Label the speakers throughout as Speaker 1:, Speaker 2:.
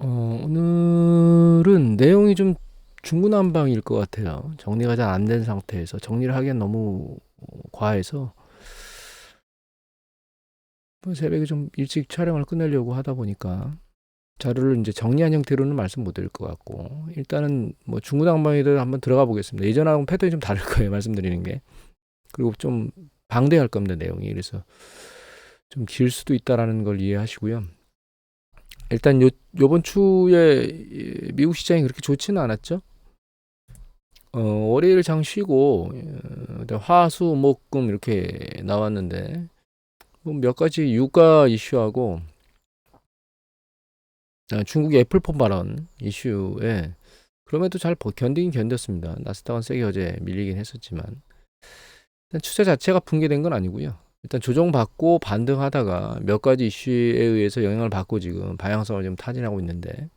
Speaker 1: 오늘은 내용이 좀 중구난방일 것 같아요. 정리가 잘 안 된 상태에서 정리를 하기엔 너무 과해서 뭐 새벽에 좀 일찍 촬영을 끝내려고 하다 보니까 자료를 이제 정리한 형태로는 말씀 못 드릴 것 같고, 일단은 뭐 중구난방이든 한번 들어가 보겠습니다. 예전하고 패턴이 좀 다를 거예요, 말씀드리는 게. 그리고 좀 방대할 겁니다, 내용이. 그래서 좀 길 수도 있다라는 걸 이해하시고요. 일단 요번 주에 미국 시장이 그렇게 좋지는 않았죠. 월요일 장 쉬고 화수목금 이렇게 나왔는데 뭐 몇 가지 유가 이슈하고 중국의 애플폰 발언 이슈에 그럼에도 잘 견디긴 견뎠습니다. 나스닥은 세게 어제 밀리긴 했었지만 일단 추세 자체가 붕괴된 건 아니고요. 일단 조정받고 반등하다가 몇 가지 이슈에 의해서 영향을 받고 지금 방향성을 좀 타진하고 있는데,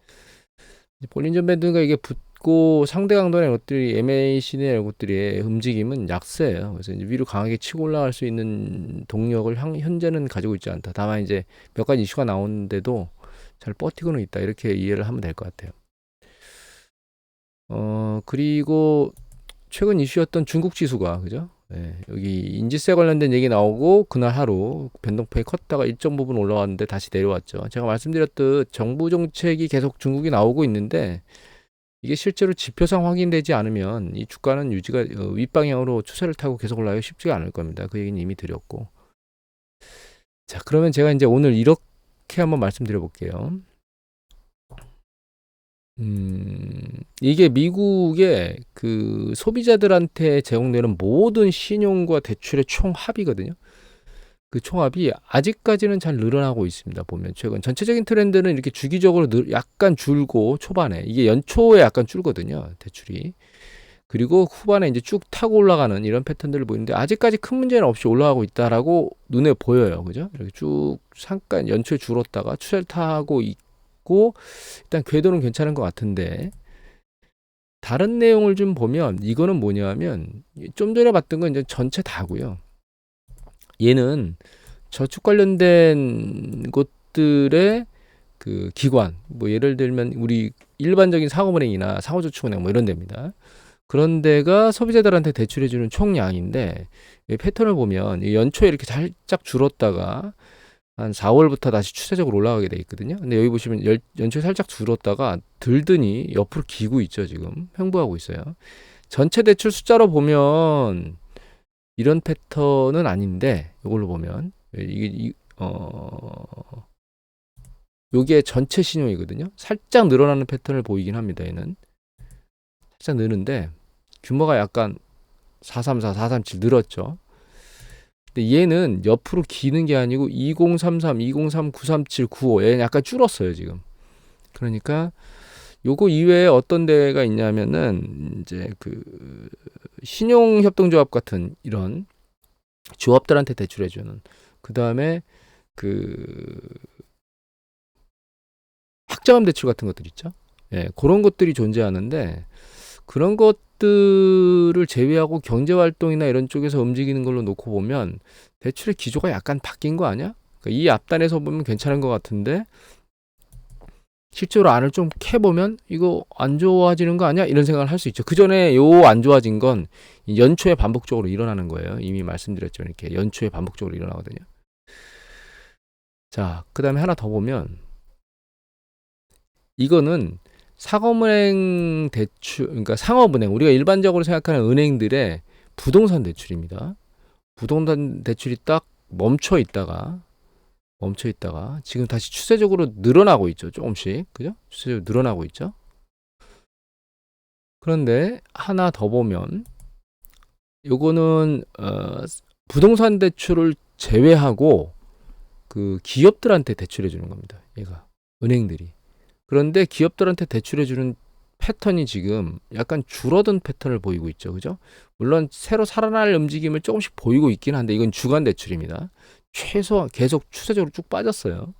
Speaker 1: 볼린전 밴드가 이게 붙고 상대 강도의 것들이 MAC의 것들의 움직임은 약세예요. 그래서 이제 위로 강하게 치고 올라갈 수 있는 동력을 현재는 가지고 있지 않다. 다만 이제 몇 가지 이슈가 나오는데도 잘 버티고는 있다. 이렇게 이해를 하면 될 것 같아요. 그리고 최근 이슈였던 중국 지수가, 그죠? 네, 여기 인지세 관련된 얘기 나오고 그날 하루 변동폭이 컸다가 일정 부분 올라왔는데 다시 내려왔죠. 제가 말씀드렸듯 정부 정책이 계속 중국이 나오고 있는데 이게 실제로 지표상 확인되지 않으면 이 주가는 유지가 윗방향으로 추세를 타고 계속 올라가기 쉽지가 않을 겁니다. 그 얘기는 이미 드렸고. 자, 그러면 제가 이제 오늘 이렇게 한번 말씀드려 볼게요. 이게 미국의 그 소비자들한테 제공되는 모든 신용과 대출의 총합이거든요. 그 총합이 아직까지는 잘 늘어나고 있습니다. 보면 최근 전체적인 트렌드는 이렇게 주기적으로 약간 줄고, 초반에 이게 연초에 약간 줄거든요, 대출이. 그리고 후반에 이제 쭉 타고 올라가는 이런 패턴들을 보이는데 아직까지 큰 문제는 없이 올라가고 있다라고 눈에 보여요. 그죠? 이렇게 쭉 잠깐 연초에 줄었다가 추세를 타고 있고, 일단 궤도는 괜찮은 것 같은데, 다른 내용을 좀 보면 이거는 뭐냐면 좀 전에 봤던 건 이제 전체 다고요. 얘는 저축 관련된 곳들의 그 기관, 뭐 예를 들면 우리 일반적인 상업은행이나 상호저축은행 뭐 이런 데입니다. 그런 데가 소비자들한테 대출해주는 총량인데, 이 패턴을 보면 연초에 이렇게 살짝 줄었다가 한 4월부터 다시 추세적으로 올라가게 돼 있거든요. 근데 여기 보시면 연초에 살짝 줄었다가 들더니 옆으로 기고 있죠. 지금 횡보하고 있어요. 전체 대출 숫자로 보면 이런 패턴은 아닌데, 이걸로 보면 이게 요게 전체 신용이거든요. 살짝 늘어나는 패턴을 보이긴 합니다. 얘는 살짝 느는데 규모가 약간 434, 437 늘었죠. 근데 얘는 옆으로 기는 게 아니고 2033, 2039, 37, 95 얘는 약간 줄었어요 지금. 그러니까 요거 이외에 어떤 데가 있냐면은 이제 그 신용협동조합 같은 이런 조합들한테 대출해주는, 그 다음에 그 학자금 대출 같은 것들 있죠. 예, 그런 것들이 존재하는데 그런 것들을 제외하고 경제활동이나 이런 쪽에서 움직이는 걸로 놓고 보면 대출의 기조가 약간 바뀐 거 아니야? 그러니까 이 앞단에서 보면 괜찮은 것 같은데 실제로 안을 좀 캐보면 이거 안 좋아지는 거 아니야? 이런 생각을 할 수 있죠. 그 전에 요 안 좋아진 건 연초에 반복적으로 일어나는 거예요. 이미 말씀드렸죠. 이렇게 연초에 반복적으로 일어나거든요. 자, 그 다음에 하나 더 보면 이거는 상업은행 대출, 그러니까 상업은행, 우리가 일반적으로 생각하는 은행들의 부동산 대출입니다. 부동산 대출이 딱 멈춰 있다가 지금 다시 추세적으로 늘어나고 있죠. 조금씩. 그죠? 추세적으로 늘어나고 있죠. 그런데 하나 더 보면 요거는 부동산 대출을 제외하고 그 기업들한테 대출해 주는 겁니다. 얘가 은행들이. 그런데 기업들한테 대출해 주는 패턴이 지금 약간 줄어든 패턴을 보이고 있죠. 그죠? 물론 새로 살아날 움직임을 조금씩 보이고 있긴 한데 이건 주간 대출입니다. 최소한 계속 추세적으로 쭉 빠졌어요.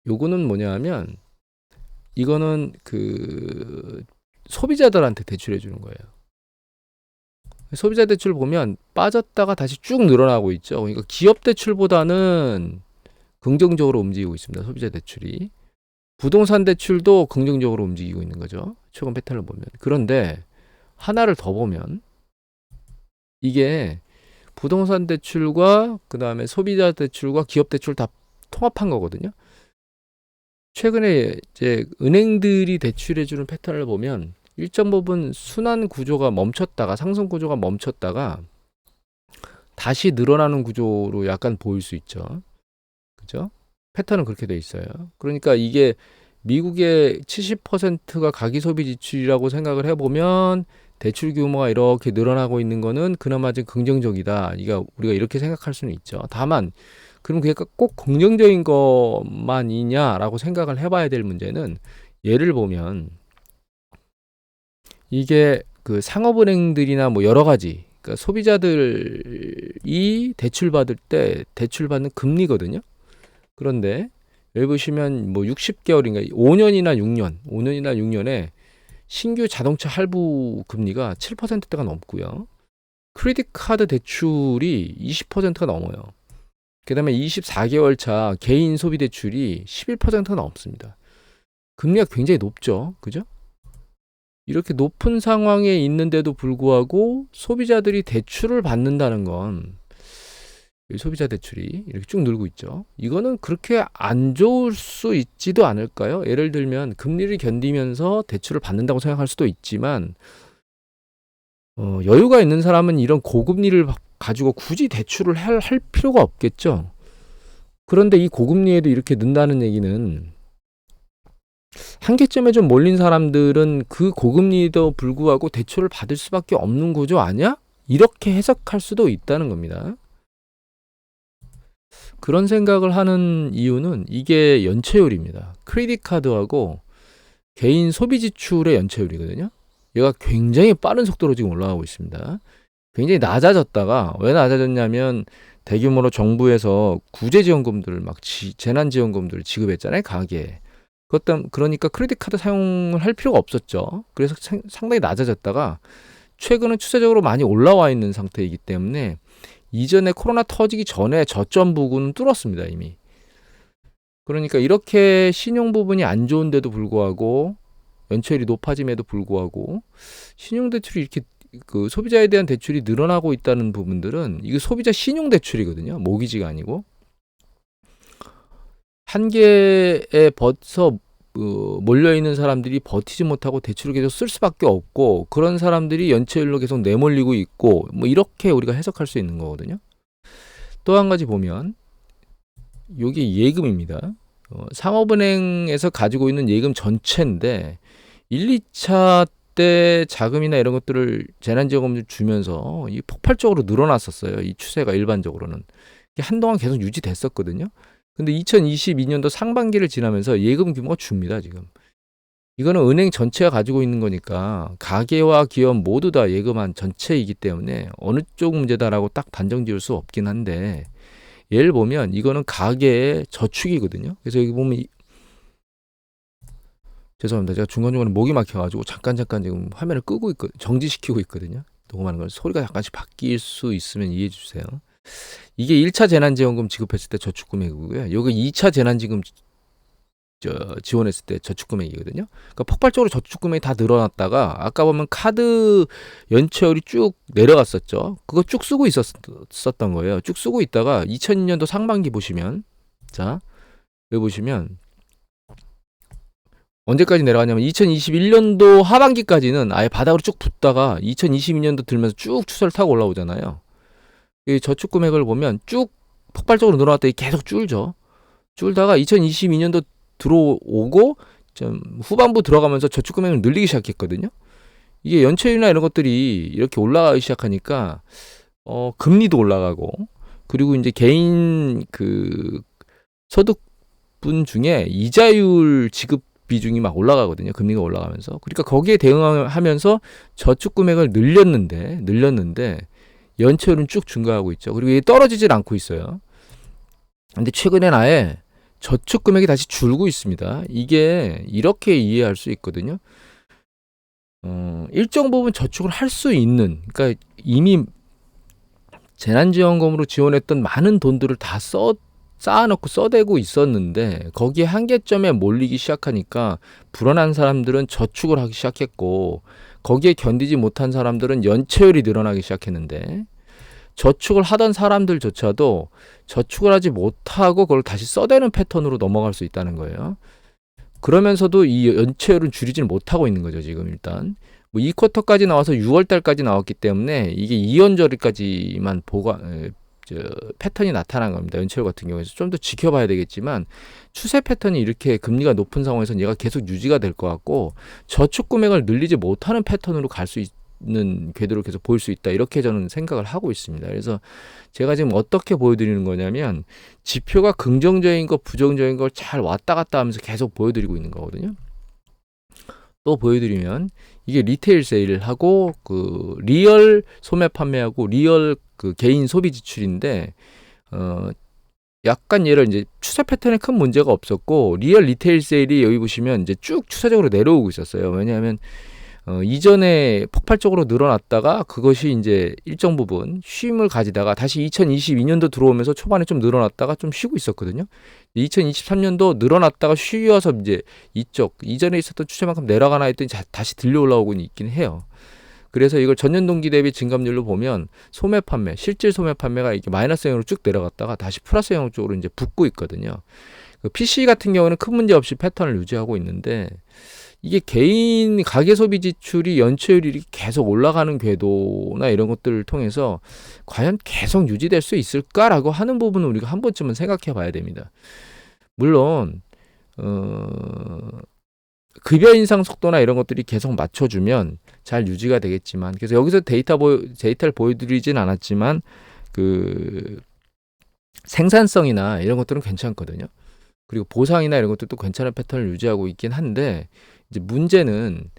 Speaker 1: 요거는 뭐냐 하면 이거는 그 소비자들한테 대출해 주는 거예요. 소비자 대출 보면 빠졌다가 다시 쭉 늘어나고 있죠. 그러니까 기업 대출보다는 긍정적으로 움직이고 있습니다. 소비자 대출이. 부동산 대출도 긍정적으로 움직이고 있는 거죠. 최근 패턴을 보면. 그런데 하나를 더 보면 이게 부동산 대출과 그다음에 소비자 대출과 기업 대출 다 통합한 거거든요. 최근에 이제 은행들이 대출해주는 패턴을 보면 일정 부분 순환 구조가 멈췄다가 상승 구조가 멈췄다가 다시 늘어나는 구조로 약간 보일 수 있죠. 그죠? 패턴은 그렇게 돼 있어요. 그러니까 이게 미국의 70%가 가기 소비 지출이라고 생각을 해보면 대출 규모가 이렇게 늘어나고 있는 거는 그나마 좀 긍정적이다. 우리가 이렇게 생각할 수는 있죠. 다만 그럼 그게 꼭 긍정적인 것만이냐라고 생각을 해봐야 될 문제는 예를 보면 이게 그 상업은행들이나 뭐 여러 가지 그러니까 소비자들이 대출 받을 때 대출 받는 금리거든요. 그런데 여기 보시면 뭐 60개월인가 5년이나 6년에 신규 자동차 할부 금리가 7%대가 넘고요. 크레딧 카드 대출이 20%가 넘어요. 그다음에 24개월 차 개인 소비 대출이 11%가 넘습니다. 금리가 굉장히 높죠. 그죠? 이렇게 높은 상황에 있는데도 불구하고 소비자들이 대출을 받는다는 건 소비자 대출이 이렇게 쭉 늘고 있죠. 이거는 그렇게 안 좋을 수 있지도 않을까요? 예를 들면 금리를 견디면서 대출을 받는다고 생각할 수도 있지만 여유가 있는 사람은 이런 고금리를 가지고 굳이 대출을 할 필요가 없겠죠. 그런데 이 고금리에도 이렇게 는다는 얘기는 한계점에 좀 몰린 사람들은 그 고금리에도 불구하고 대출을 받을 수밖에 없는 구조 아니야? 이렇게 해석할 수도 있다는 겁니다. 그런 생각을 하는 이유는 이게 연체율입니다. 크레딧 카드하고 개인 소비 지출의 연체율이거든요. 얘가 굉장히 빠른 속도로 지금 올라가고 있습니다. 굉장히 낮아졌다가 왜 낮아졌냐면 대규모로 정부에서 구제지원금들을 막 재난지원금들을 지급했잖아요. 가게에. 그러니까 크레딧 카드 사용을 할 필요가 없었죠. 그래서 상당히 낮아졌다가 최근은 추세적으로 많이 올라와 있는 상태이기 때문에 이전에 코로나 터지기 전에 저점 부분은 뚫었습니다. 이미. 그러니까 이렇게 신용 부분이 안 좋은데도 불구하고 연체율이 높아짐에도 불구하고 신용 대출이 이렇게 그 소비자에 대한 대출이 늘어나고 있다는 부분들은 이거 소비자 신용 대출이거든요. 모기지가 아니고 한계에 몰려있는 사람들이 버티지 못하고 대출을 계속 쓸 수밖에 없고 그런 사람들이 연체율로 계속 내몰리고 있고 뭐 이렇게 우리가 해석할 수 있는 거거든요. 또 한 가지 보면 여기 예금입니다. 상업은행에서 가지고 있는 예금 전체인데 1, 2차 때 자금이나 이런 것들을 재난지원금을 주면서 이 폭발적으로 늘어났었어요. 이 추세가 일반적으로는 한동안 계속 유지됐었거든요. 근데 2022년도 상반기를 지나면서 예금 규모가 줍니다, 지금. 이거는 은행 전체가 가지고 있는 거니까 가계와 기업 모두 다 예금한 전체이기 때문에 어느 쪽 문제다라고 딱 단정 지을 수 없긴 한데 예를 보면 이거는 가계의 저축이거든요. 그래서 여기 보면 죄송합니다. 제가 중간중간에 목이 막혀가지고 잠깐 지금 화면을 끄고 정지시키고 있거든요. 녹음하는 걸 소리가 약간씩 바뀔 수 있으면 이해해 주세요. 이게 1차 재난지원금 지급했을 때 저축금액이고요. 여기 2차 재난지원금 지원했을 때 저축금액이거든요. 그러니까 폭발적으로 저축금액이 다 늘어났다가 아까 보면 카드 연체율이 쭉 내려갔었죠. 그거 쭉 쓰고 있었던 거예요. 쭉 쓰고 있다가 2002년도 상반기 보시면 자 여기 보시면 언제까지 내려가냐면 2021년도 하반기까지는 아예 바닥으로 쭉 붙다가 2022년도 들면서 쭉 추세를 타고 올라오잖아요. 이 저축 금액을 보면 쭉 폭발적으로 늘어났더니 계속 줄죠. 줄다가 2022년도 들어오고 좀 후반부 들어가면서 저축 금액을 늘리기 시작했거든요. 이게 연체율이나 이런 것들이 이렇게 올라가기 시작하니까 금리도 올라가고 그리고 이제 개인 그 소득분 중에 이자율 지급 비중이 막 올라가거든요. 금리가 올라가면서. 그러니까 거기에 대응하면서 저축 금액을 늘렸는데 연체율은 쭉 증가하고 있죠. 그리고 이게 떨어지질 않고 있어요. 근데 최근엔 아예 저축 금액이 다시 줄고 있습니다. 이게 이렇게 이해할 수 있거든요. 일정 부분 저축을 할 수 있는, 그러니까 이미 재난지원금으로 지원했던 많은 돈들을 다 쌓아놓고 써대고 있었는데 거기에 한계점에 몰리기 시작하니까 불안한 사람들은 저축을 하기 시작했고 거기에 견디지 못한 사람들은 연체율이 늘어나기 시작했는데 저축을 하던 사람들조차도 저축을 하지 못하고 그걸 다시 써대는 패턴으로 넘어갈 수 있다는 거예요. 그러면서도 이 연체율은 줄이지는 못하고 있는 거죠, 지금 일단. 뭐 2쿼터까지 나와서 6월 달까지 나왔기 때문에 이게 2연절까지만 패턴이 나타난 겁니다. 연체율 같은 경우에서 좀 더 지켜봐야 되겠지만 추세 패턴이 이렇게 금리가 높은 상황에서는 얘가 계속 유지가 될 것 같고 저축 금액을 늘리지 못하는 패턴으로 갈 수 있는 궤도를 계속 보일 수 있다. 이렇게 저는 생각을 하고 있습니다. 그래서 제가 지금 어떻게 보여드리는 거냐면 지표가 긍정적인 거 부정적인 걸 잘 왔다 갔다 하면서 계속 보여드리고 있는 거거든요. 또 보여드리면 이게 리테일 세일하고 그 리얼 소매 판매하고 리얼 그 개인 소비 지출인데 약간 얘를 이제 추세 패턴에 큰 문제가 없었고 리얼 리테일 세일이 여기 보시면 이제 쭉 추세적으로 내려오고 있었어요. 왜냐하면 이전에 폭발적으로 늘어났다가 그것이 이제 일정 부분 쉼을 가지다가 다시 2022년도 들어오면서 초반에 좀 늘어났다가 좀 쉬고 있었거든요. 2023년도 늘어났다가 쉬어서 이제 이전에 있었던 추세만큼 내려가나 했더니 다시 들려 올라오고 있긴 해요. 그래서 이걸 전년 동기 대비 증감률로 보면 소매 판매, 실질 소매 판매가 이렇게 마이너스형으로 쭉 내려갔다가 다시 플러스형 쪽으로 이제 붙고 있거든요. 그 PC 같은 경우는 큰 문제 없이 패턴을 유지하고 있는데 이게 개인 가계 소비 지출이 연체율이 계속 올라가는 궤도나 이런 것들을 통해서 과연 계속 유지될 수 있을까라고 하는 부분은 우리가 한 번쯤은 생각해 봐야 됩니다. 물론 급여 인상 속도나 이런 것들이 계속 맞춰주면 잘 유지가 되겠지만 그래서 여기서 데이터를 보여드리진 않았지만 그 생산성이나 이런 것들은 괜찮거든요. 그리고 보상이나 이런 것들도 괜찮은 패턴을 유지하고 있긴 한데 이제 문제는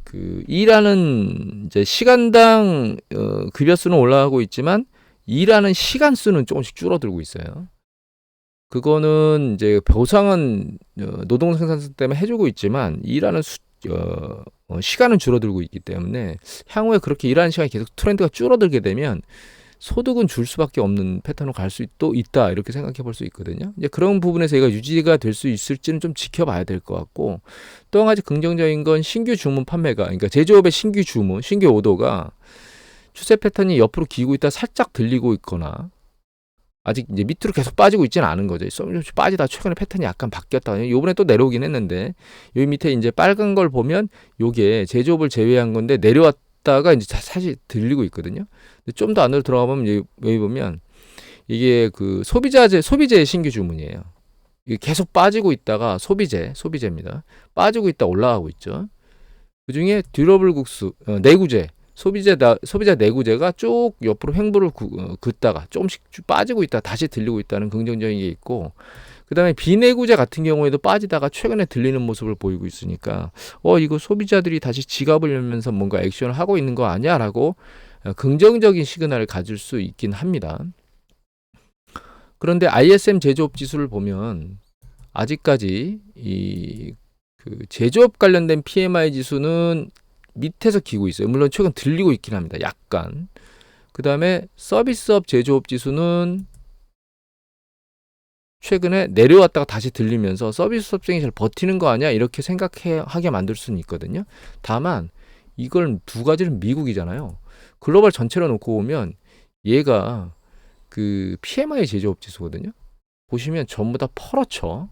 Speaker 1: 그 일하는 이제 시간당 급여 수는 올라가고 있지만 일하는 시간 수는 조금씩 줄어들고 있어요. 그거는 이제 보상은 노동 생산성 때문에 해주고 있지만 일하는 시간은 줄어들고 있기 때문에 향후에 그렇게 일하는 시간이 계속 트렌드가 줄어들게 되면 소득은 줄 수밖에 없는 패턴으로 갈 수 또 있다 이렇게 생각해 볼 수 있거든요. 이제 그런 부분에서 얘가 유지가 될 수 있을지는 좀 지켜봐야 될 것 같고 또 한 가지 긍정적인 건 신규 주문 판매가 그러니까 제조업의 신규 주문, 신규 오더가 추세 패턴이 옆으로 기고 있다 살짝 들리고 있거나 아직 이제 밑으로 계속 빠지고 있지는 않은 거죠. 조금씩 빠지다 최근에 패턴이 약간 바뀌었다. 요번에 또 내려오긴 했는데 여기 밑에 이제 빨간 걸 보면 요게 제조업을 제외한 건데 내려왔다가 이제 사실 들리고 있거든요. 좀 더 안으로 들어가 보면 여기 보면 이게 그 소비재의 신규 주문이에요. 이게 계속 빠지고 있다가 소비재입니다. 빠지고 있다 올라가고 있죠. 그중에 듀러블 국수, 내구재, 소비자 내구재가 쭉 옆으로 횡보를 긋다가 조금씩 빠지고 있다 다시 들리고 있다는 긍정적인 게 있고 그다음에 비내구재 같은 경우에도 빠지다가 최근에 들리는 모습을 보이고 있으니까 이거 소비자들이 다시 지갑을 열면서 뭔가 액션을 하고 있는 거 아니야라고 긍정적인 시그널을 가질 수 있긴 합니다. 그런데 ISM 제조업 지수를 보면 아직까지 그 제조업 관련된 PMI 지수는 밑에서 기고 있어요. 물론 최근 들리고 있긴 합니다. 약간. 그 다음에 서비스업 제조업 지수는 최근에 내려왔다가 다시 들리면서 서비스업생이 잘 버티는 거 아니야? 이렇게 생각하게 만들 수는 있거든요. 다만 이걸 두 가지는 미국이잖아요. 글로벌 전체로 놓고 보면 얘가 그 PMI 제조업 지수거든요. 보시면 전부 다 퍼렇죠.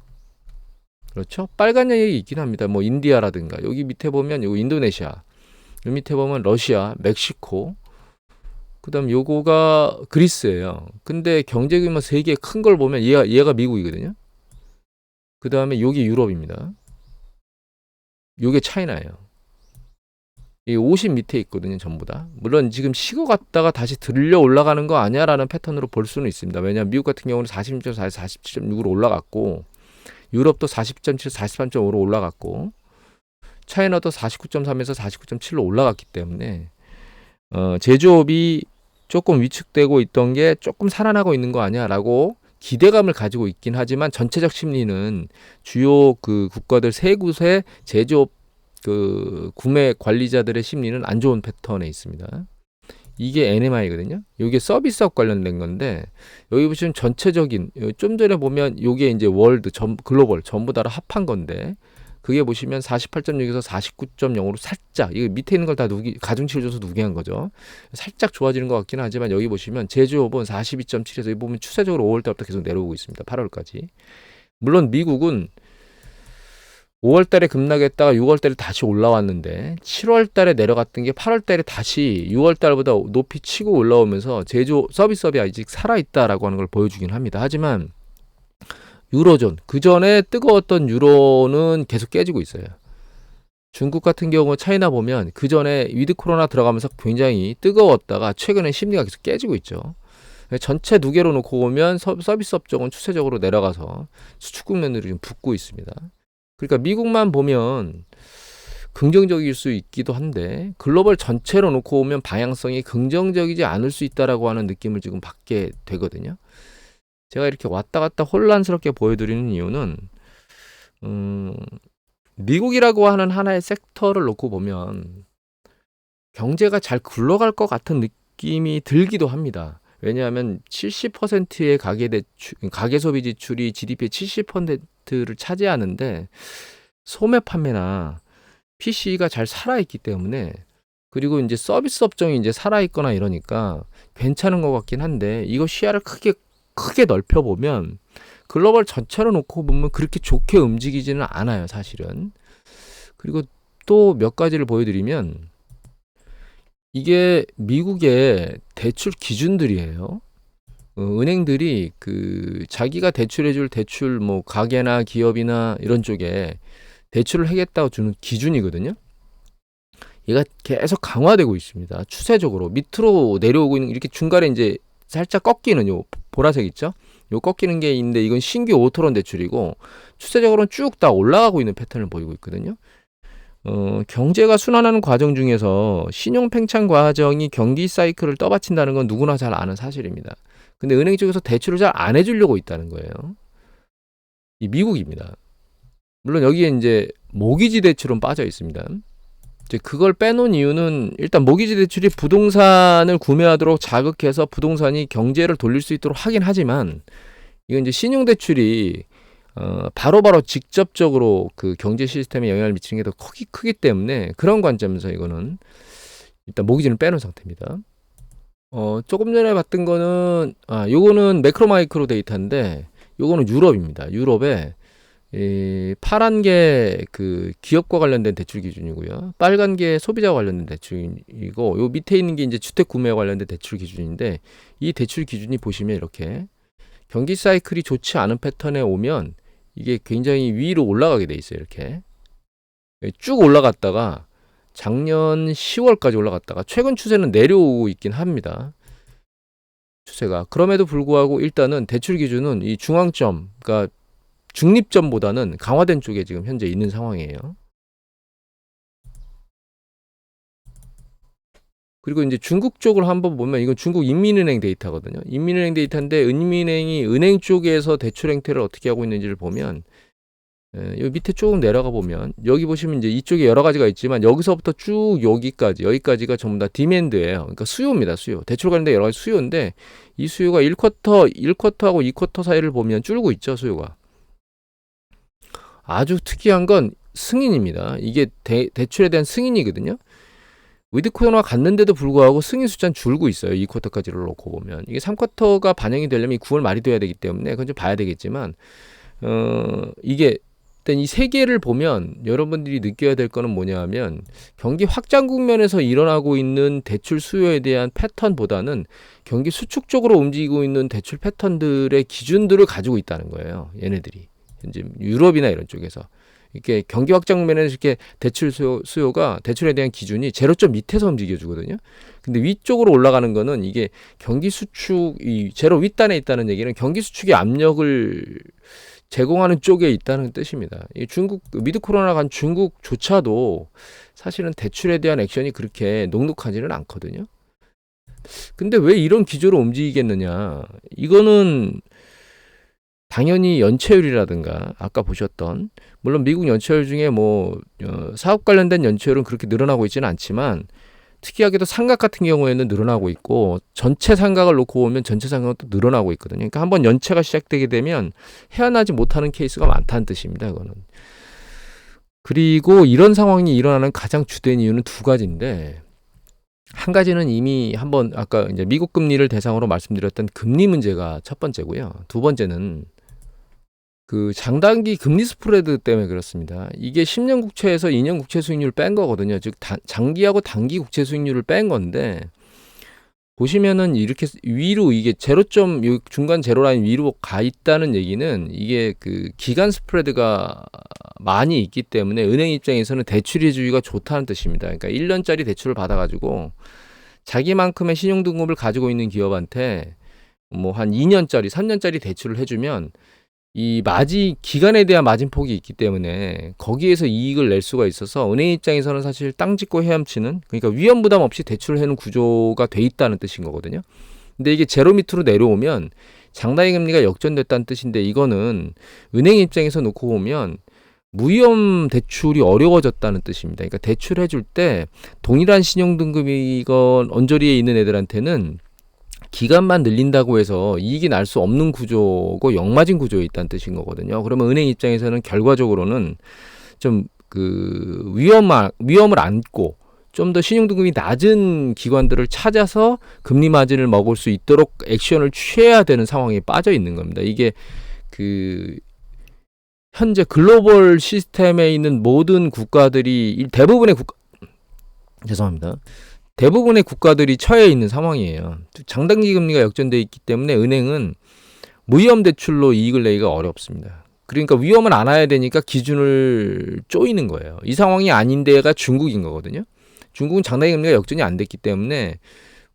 Speaker 1: 그렇죠? 빨간 영역이 있긴 합니다. 뭐 인디아라든가 여기 밑에 보면 요 인도네시아, 요 밑에 보면 러시아, 멕시코, 그다음 요거가 그리스예요. 근데 경제 규모 세계 큰 걸 보면 얘가 미국이거든요. 그다음에 여기 유럽입니다. 요게 차이나예요. 이 50 밑에 있거든요, 전부 다. 물론 지금 식어갔다가 다시 들려 올라가는 거 아니야라는 패턴으로 볼 수는 있습니다. 왜냐하면 미국 같은 경우는 46.4에서 47.6으로 올라갔고 유럽도 40.7, 43.5로 올라갔고 차이나도 49.3에서 49.7로 올라갔기 때문에 제조업이 조금 위축되고 있던 게 조금 살아나고 있는 거 아니야라고 기대감을 가지고 있긴 하지만 전체적 심리는 주요 그 국가들 세 곳의 제조업 그 구매 관리자들의 심리는 안 좋은 패턴에 있습니다. 이게 NMI거든요. 이게 서비스업 관련된 건데 여기 보시면 전체적인 좀 전에 보면 이게 이제 월드 글로벌 전부 다 합한 건데 그게 보시면 48.6에서 49.0으로 살짝 이거 밑에 있는 걸 다 가중치를 줘서 누계한 거죠. 살짝 좋아지는 것 같기는 하지만 여기 보시면 제조업은 42.7에서 여기 보면 추세적으로 5월 달부터 계속 내려오고 있습니다. 8월까지. 물론 미국은 5월 달에 급락했다가 6월 달에 다시 올라왔는데 7월 달에 내려갔던 게 8월 달에 다시 6월 달보다 높이 치고 올라오면서 제조 서비스업이 아직 살아있다라고 하는 걸 보여주긴 합니다. 하지만 유로존, 그 전에 뜨거웠던 유로는 계속 깨지고 있어요. 중국 같은 경우 차이나 보면 그 전에 위드 코로나 들어가면서 굉장히 뜨거웠다가 최근에 심리가 계속 깨지고 있죠. 전체 두 개로 놓고 보면 서비스업 쪽은 추세적으로 내려가서 수축 국면으로 좀 붙고 있습니다. 그러니까 미국만 보면 긍정적일 수 있기도 한데 글로벌 전체로 놓고 보면 방향성이 긍정적이지 않을 수 있다라고 하는 느낌을 지금 받게 되거든요. 제가 이렇게 왔다 갔다 혼란스럽게 보여드리는 이유는 미국이라고 하는 하나의 섹터를 놓고 보면 경제가 잘 굴러갈 것 같은 느낌이 들기도 합니다. 왜냐하면 70%의 가계 소비 지출이 GDP의 70%를 차지하는데 소매 판매나 PC가 잘 살아있기 때문에 그리고 이제 서비스 업종이 이제 살아있거나 이러니까 괜찮은 것 같긴 한데 이거 시야를 크게 넓혀보면 글로벌 전체로 놓고 보면 그렇게 좋게 움직이지는 않아요, 사실은. 그리고 또 몇 가지를 보여드리면 이게 미국의 대출 기준들이에요. 은행들이 자기가 대출해줄 대출 뭐 가게나 기업이나 이런 쪽에 대출을 하겠다고 주는 기준이거든요. 얘가 계속 강화되고 있습니다. 추세적으로 밑으로 내려오고 있는 이렇게 중간에 이제 살짝 꺾이는 요 보라색 있죠? 요 꺾이는 게 있는데 이건 신규 오토론 대출이고 추세적으로는 쭉 다 올라가고 있는 패턴을 보이고 있거든요. 경제가 순환하는 과정 중에서 신용 팽창 과정이 경기 사이클을 떠받친다는 건 누구나 잘 아는 사실입니다. 근데 은행 쪽에서 대출을 잘 안 해주려고 있다는 거예요. 이 미국입니다. 물론 여기에 이제 모기지 대출은 빠져 있습니다. 이제 그걸 빼놓은 이유는 일단 모기지 대출이 부동산을 구매하도록 자극해서 부동산이 경제를 돌릴 수 있도록 하긴 하지만 이건 이제 신용 대출이 바로바로 직접적으로 그 경제 시스템에 영향을 미치는 게 더 크기 때문에 그런 관점에서 이거는 일단 모기지는 빼놓은 상태입니다. 조금 전에 봤던 거는 요거는 매크로 마이크로 데이터인데 요거는 유럽입니다. 유럽에 파란 게 그 기업과 관련된 대출 기준이고요. 빨간 게 소비자와 관련된 대출이고 요 밑에 있는 게 이제 주택 구매와 관련된 대출 기준인데 이 대출 기준이 보시면 이렇게 경기 사이클이 좋지 않은 패턴에 오면 이게 굉장히 위로 올라가게 돼 있어요. 이렇게 쭉 올라갔다가 작년 10월까지 올라갔다가 최근 추세는 내려오고 있긴 합니다. 추세가. 그럼에도 불구하고 일단은 대출 기준은 이 중앙점, 그러니까 중립점보다는 강화된 쪽에 지금 현재 있는 상황이에요. 그리고 이제 중국 쪽을 한번 보면 이건 중국 인민은행 데이터거든요. 인민은행 데이터인데 인민은행이 은행 쪽에서 대출 행태를 어떻게 하고 있는지를 보면 여기 밑에 조금 내려가 보면 여기 보시면 이제 이쪽에 여러 가지가 있지만 여기서부터 쭉 여기까지가 전부 다 디맨드예요. 그러니까 수요입니다. 수요. 대출 관련된 여러 가지 수요인데 이 수요가 1쿼터하고 2쿼터 사이를 보면 줄고 있죠. 수요가. 아주 특이한 건 승인입니다. 이게 대출에 대한 승인이거든요. 위드 코로나 갔는데도 불구하고 승인 숫자는 줄고 있어요. 2쿼터까지를 놓고 보면. 이게 3쿼터가 반영이 되려면 9월 말이 돼야 되기 때문에 그건 좀 봐야 되겠지만 이게 일단 이 세 개를 보면 여러분들이 느껴야 될 거는 뭐냐 하면 경기 확장 국면에서 일어나고 있는 대출 수요에 대한 패턴보다는 경기 수축 쪽으로 움직이고 있는 대출 패턴들의 기준들을 가지고 있다는 거예요. 얘네들이. 현재 유럽이나 이런 쪽에서. 이렇게 경기 확장 국면에서 이렇게 대출 수요가 대출에 대한 기준이 제로점 밑에서 움직여주거든요. 근데 위쪽으로 올라가는 거는 이게 경기 수축, 이 제로 윗단에 있다는 얘기는 경기 수축의 압력을 제공하는 쪽에 있다는 뜻입니다. 이 중국 미드 코로나 간 중국조차도 사실은 대출에 대한 액션이 그렇게 녹록하지는 않거든요. 근데 왜 이런 기조로 움직이겠느냐? 이거는 당연히 연체율이라든가 아까 보셨던 물론 미국 연체율 중에 뭐 사업 관련된 연체율은 그렇게 늘어나고 있지는 않지만 특이하게도 상각 같은 경우에는 늘어나고 있고 전체 상각을 놓고 보면 전체 상각은 또 늘어나고 있거든요. 그러니까 한번 연체가 시작되게 되면 헤어나지 못하는 케이스가 많다는 뜻입니다. 이거는. 그리고 이런 상황이 일어나는 가장 주된 이유는 두 가지인데, 한 가지는 이미 한번 아까 이제 미국 금리를 대상으로 말씀드렸던 금리 문제가 첫 번째고요. 두 번째는 그 장단기 금리 스프레드 때문에 그렇습니다. 이게 10년 국채에서 2년 국채 수익률을 뺀 거거든요. 즉 장기하고 단기 국채 수익률을 뺀 건데, 보시면은 이렇게 위로 이게 제로점 중간 제로 라인 위로 가 있다는 얘기는 이게 그 기간 스프레드가 많이 있기 때문에 은행 입장에서는 대출해주기가 좋다는 뜻입니다. 그러니까 1년짜리 대출을 받아가지고 자기만큼의 신용등급을 가지고 있는 기업한테 뭐 한 2년짜리, 3년짜리 대출을 해주면 이 기간에 대한 마진폭이 있기 때문에 거기에서 이익을 낼 수가 있어서 은행 입장에서는 사실 땅 짚고 헤엄치는, 그러니까 위험 부담 없이 대출을 해는 구조가 돼 있다는 뜻인 거거든요. 근데 이게 제로 밑으로 내려오면 장단기 금리가 역전됐다는 뜻인데, 이거는 은행 입장에서 놓고 보면 무위험 대출이 어려워졌다는 뜻입니다. 그러니까 대출해 줄 때 동일한 신용등급이건 언저리에 있는 애들한테는 기간만 늘린다고 해서 이익이 날 수 없는 구조고 역마진 구조에 있다는 뜻인 거거든요. 그러면 은행 입장에서는 결과적으로는 좀 그 위험을 안고 좀 더 신용등급이 낮은 기관들을 찾아서 금리 마진을 먹을 수 있도록 액션을 취해야 되는 상황에 빠져 있는 겁니다. 이게 그 현재 글로벌 시스템에 있는 모든 국가들이 대부분의 국가들이 처해 있는 상황이에요. 장단기 금리가 역전되어 있기 때문에 은행은 무위험 대출로 이익을 내기가 어렵습니다. 그러니까 위험을 안아야 되니까 기준을 쪼이는 거예요. 이 상황이 아닌 데가 중국인 거거든요. 중국은 장단기 금리가 역전이 안 됐기 때문에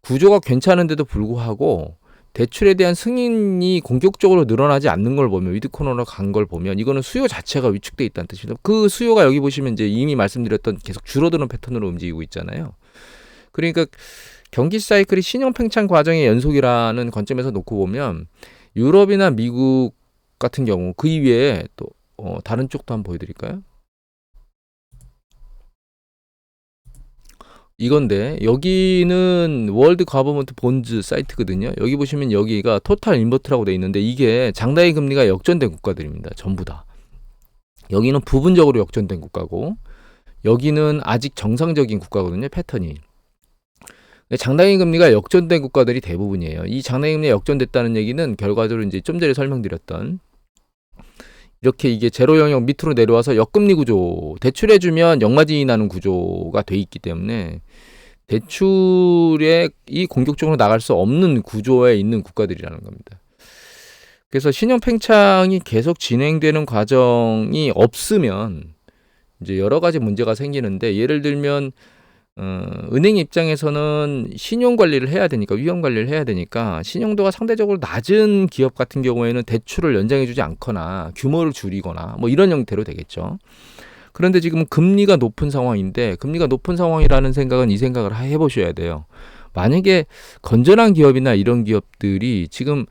Speaker 1: 구조가 괜찮은데도 불구하고 대출에 대한 승인이 공격적으로 늘어나지 않는 걸 보면, 위드 코너로 간 걸 보면 이거는 수요 자체가 위축돼 있다는 뜻입니다. 그 수요가 여기 보시면 이제 이미 말씀드렸던 계속 줄어드는 패턴으로 움직이고 있잖아요. 그러니까 경기 사이클이 신용 팽창 과정의 연속이라는 관점에서 놓고 보면 유럽이나 미국 같은 경우, 그 이외에 또 다른 쪽도 한번 보여드릴까요? 이건데 여기는 월드 가버먼트 본즈 사이트거든요. 여기 보시면 여기가 토탈 인버트라고 돼 있는데 이게 장단기 금리가 역전된 국가들입니다. 전부 다. 여기는 부분적으로 역전된 국가고 여기는 아직 정상적인 국가거든요. 패턴이. 장단기 금리가 역전된 국가들이 대부분이에요. 이 장단기 금리가 역전됐다는 얘기는 결과적으로 이제 좀 전에 설명드렸던 이렇게 이게 제로 영역 밑으로 내려와서 역금리 구조, 대출해주면 역마진이 나는 구조가 돼 있기 때문에 대출에 이 공격적으로 나갈 수 없는 구조에 있는 국가들이라는 겁니다. 그래서 신용 팽창이 계속 진행되는 과정이 없으면 이제 여러 가지 문제가 생기는데, 예를 들면 은행 입장에서는 신용 관리를 해야 되니까, 위험 관리를 해야 되니까 신용도가 상대적으로 낮은 기업 같은 경우에는 대출을 연장해주지 않거나 규모를 줄이거나 뭐 이런 형태로 되겠죠. 그런데 지금 금리가 높은 상황인데, 금리가 높은 상황이라는 생각은 이 생각을 해보셔야 돼요. 만약에 건전한 기업이나 이런 기업들이 지금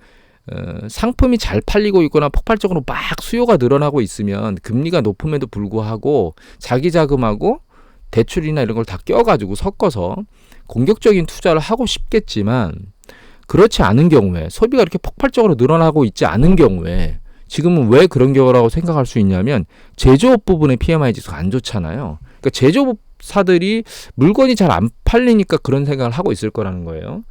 Speaker 1: 상품이 잘 팔리고 있거나 폭발적으로 막 수요가 늘어나고 있으면 금리가 높음에도 불구하고 자기 자금하고 대출이나 이런 걸 다 껴가지고 섞어서 공격적인 투자를 하고 싶겠지만, 그렇지 않은 경우에, 소비가 이렇게 폭발적으로 늘어나고 있지 않은 경우에, 지금은 왜 그런 경우라고 생각할 수 있냐면 제조업 부분의 PMI 지수가 안 좋잖아요. 그러니까 제조업사들이 물건이 잘 안 팔리니까 그런 생각을 하고 있을 거라는 거예요.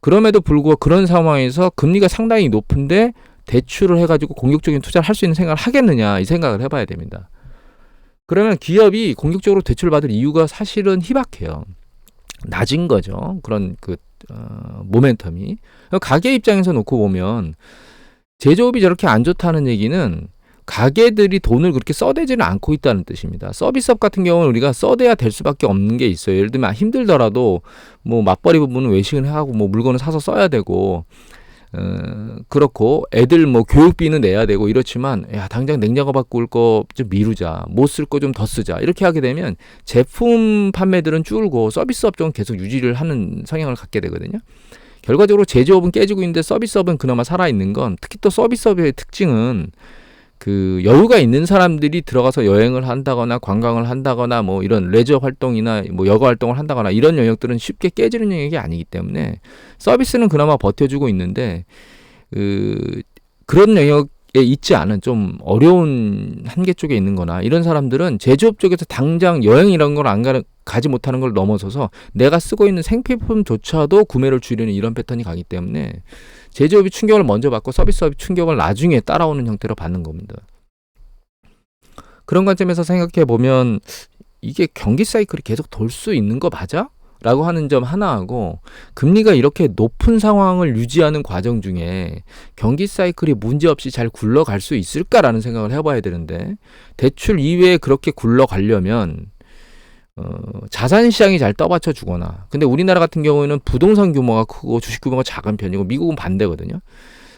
Speaker 1: 그럼에도 불구하고 그런 상황에서 금리가 상당히 높은데 대출을 해가지고 공격적인 투자를 할 수 있는 생각을 하겠느냐, 이 생각을 해봐야 됩니다. 그러면 기업이 공격적으로 대출을 받을 이유가 사실은 희박해요. 낮은 거죠. 그런 모멘텀이. 가게 입장에서 놓고 보면 제조업이 저렇게 안 좋다는 얘기는 가게들이 돈을 그렇게 써대지는 않고 있다는 뜻입니다. 서비스업 같은 경우는 우리가 써대야 될 수밖에 없는 게 있어요. 예를 들면 힘들더라도 뭐 맞벌이 부분은 외식을 하고 뭐 물건을 사서 써야 되고, 그렇고 애들 뭐 교육비는 내야 되고 이렇지만, 야 당장 냉장고 바꿀 거 좀 미루자, 못 쓸 거 좀 더 쓰자, 이렇게 하게 되면 제품 판매들은 줄고 서비스 업종은 계속 유지를 하는 성향을 갖게 되거든요. 결과적으로 제조업은 깨지고 있는데 서비스업은 그나마 살아있는 건, 특히 또 서비스업의 특징은 그 여유가 있는 사람들이 들어가서 여행을 한다거나 관광을 한다거나 뭐 이런 레저 활동이나 뭐 여가 활동을 한다거나 이런 영역들은 쉽게 깨지는 영역이 아니기 때문에 서비스는 그나마 버텨주고 있는데 그런 영역에 있지 않은 좀 어려운 한계 쪽에 있는 거나 이런 사람들은 제조업 쪽에서 당장 여행 이런 걸 가지 못하는 걸 넘어서서 내가 쓰고 있는 생필품조차도 구매를 줄이는 이런 패턴이 가기 때문에 제조업이 충격을 먼저 받고 서비스업이 충격을 나중에 따라오는 형태로 받는 겁니다. 그런 관점에서 생각해 보면 이게 경기 사이클이 계속 돌 수 있는 거 맞아? 라고 하는 점 하나하고 금리가 이렇게 높은 상황을 유지하는 과정 중에 경기 사이클이 문제없이 잘 굴러갈 수 있을까라는 생각을 해봐야 되는데 대출 이외에 그렇게 굴러가려면 자산 시장이 잘 떠받쳐 주거나 근데 우리나라 같은 경우에는 부동산 규모가 크고 주식 규모가 작은 편이고 미국은 반대거든요.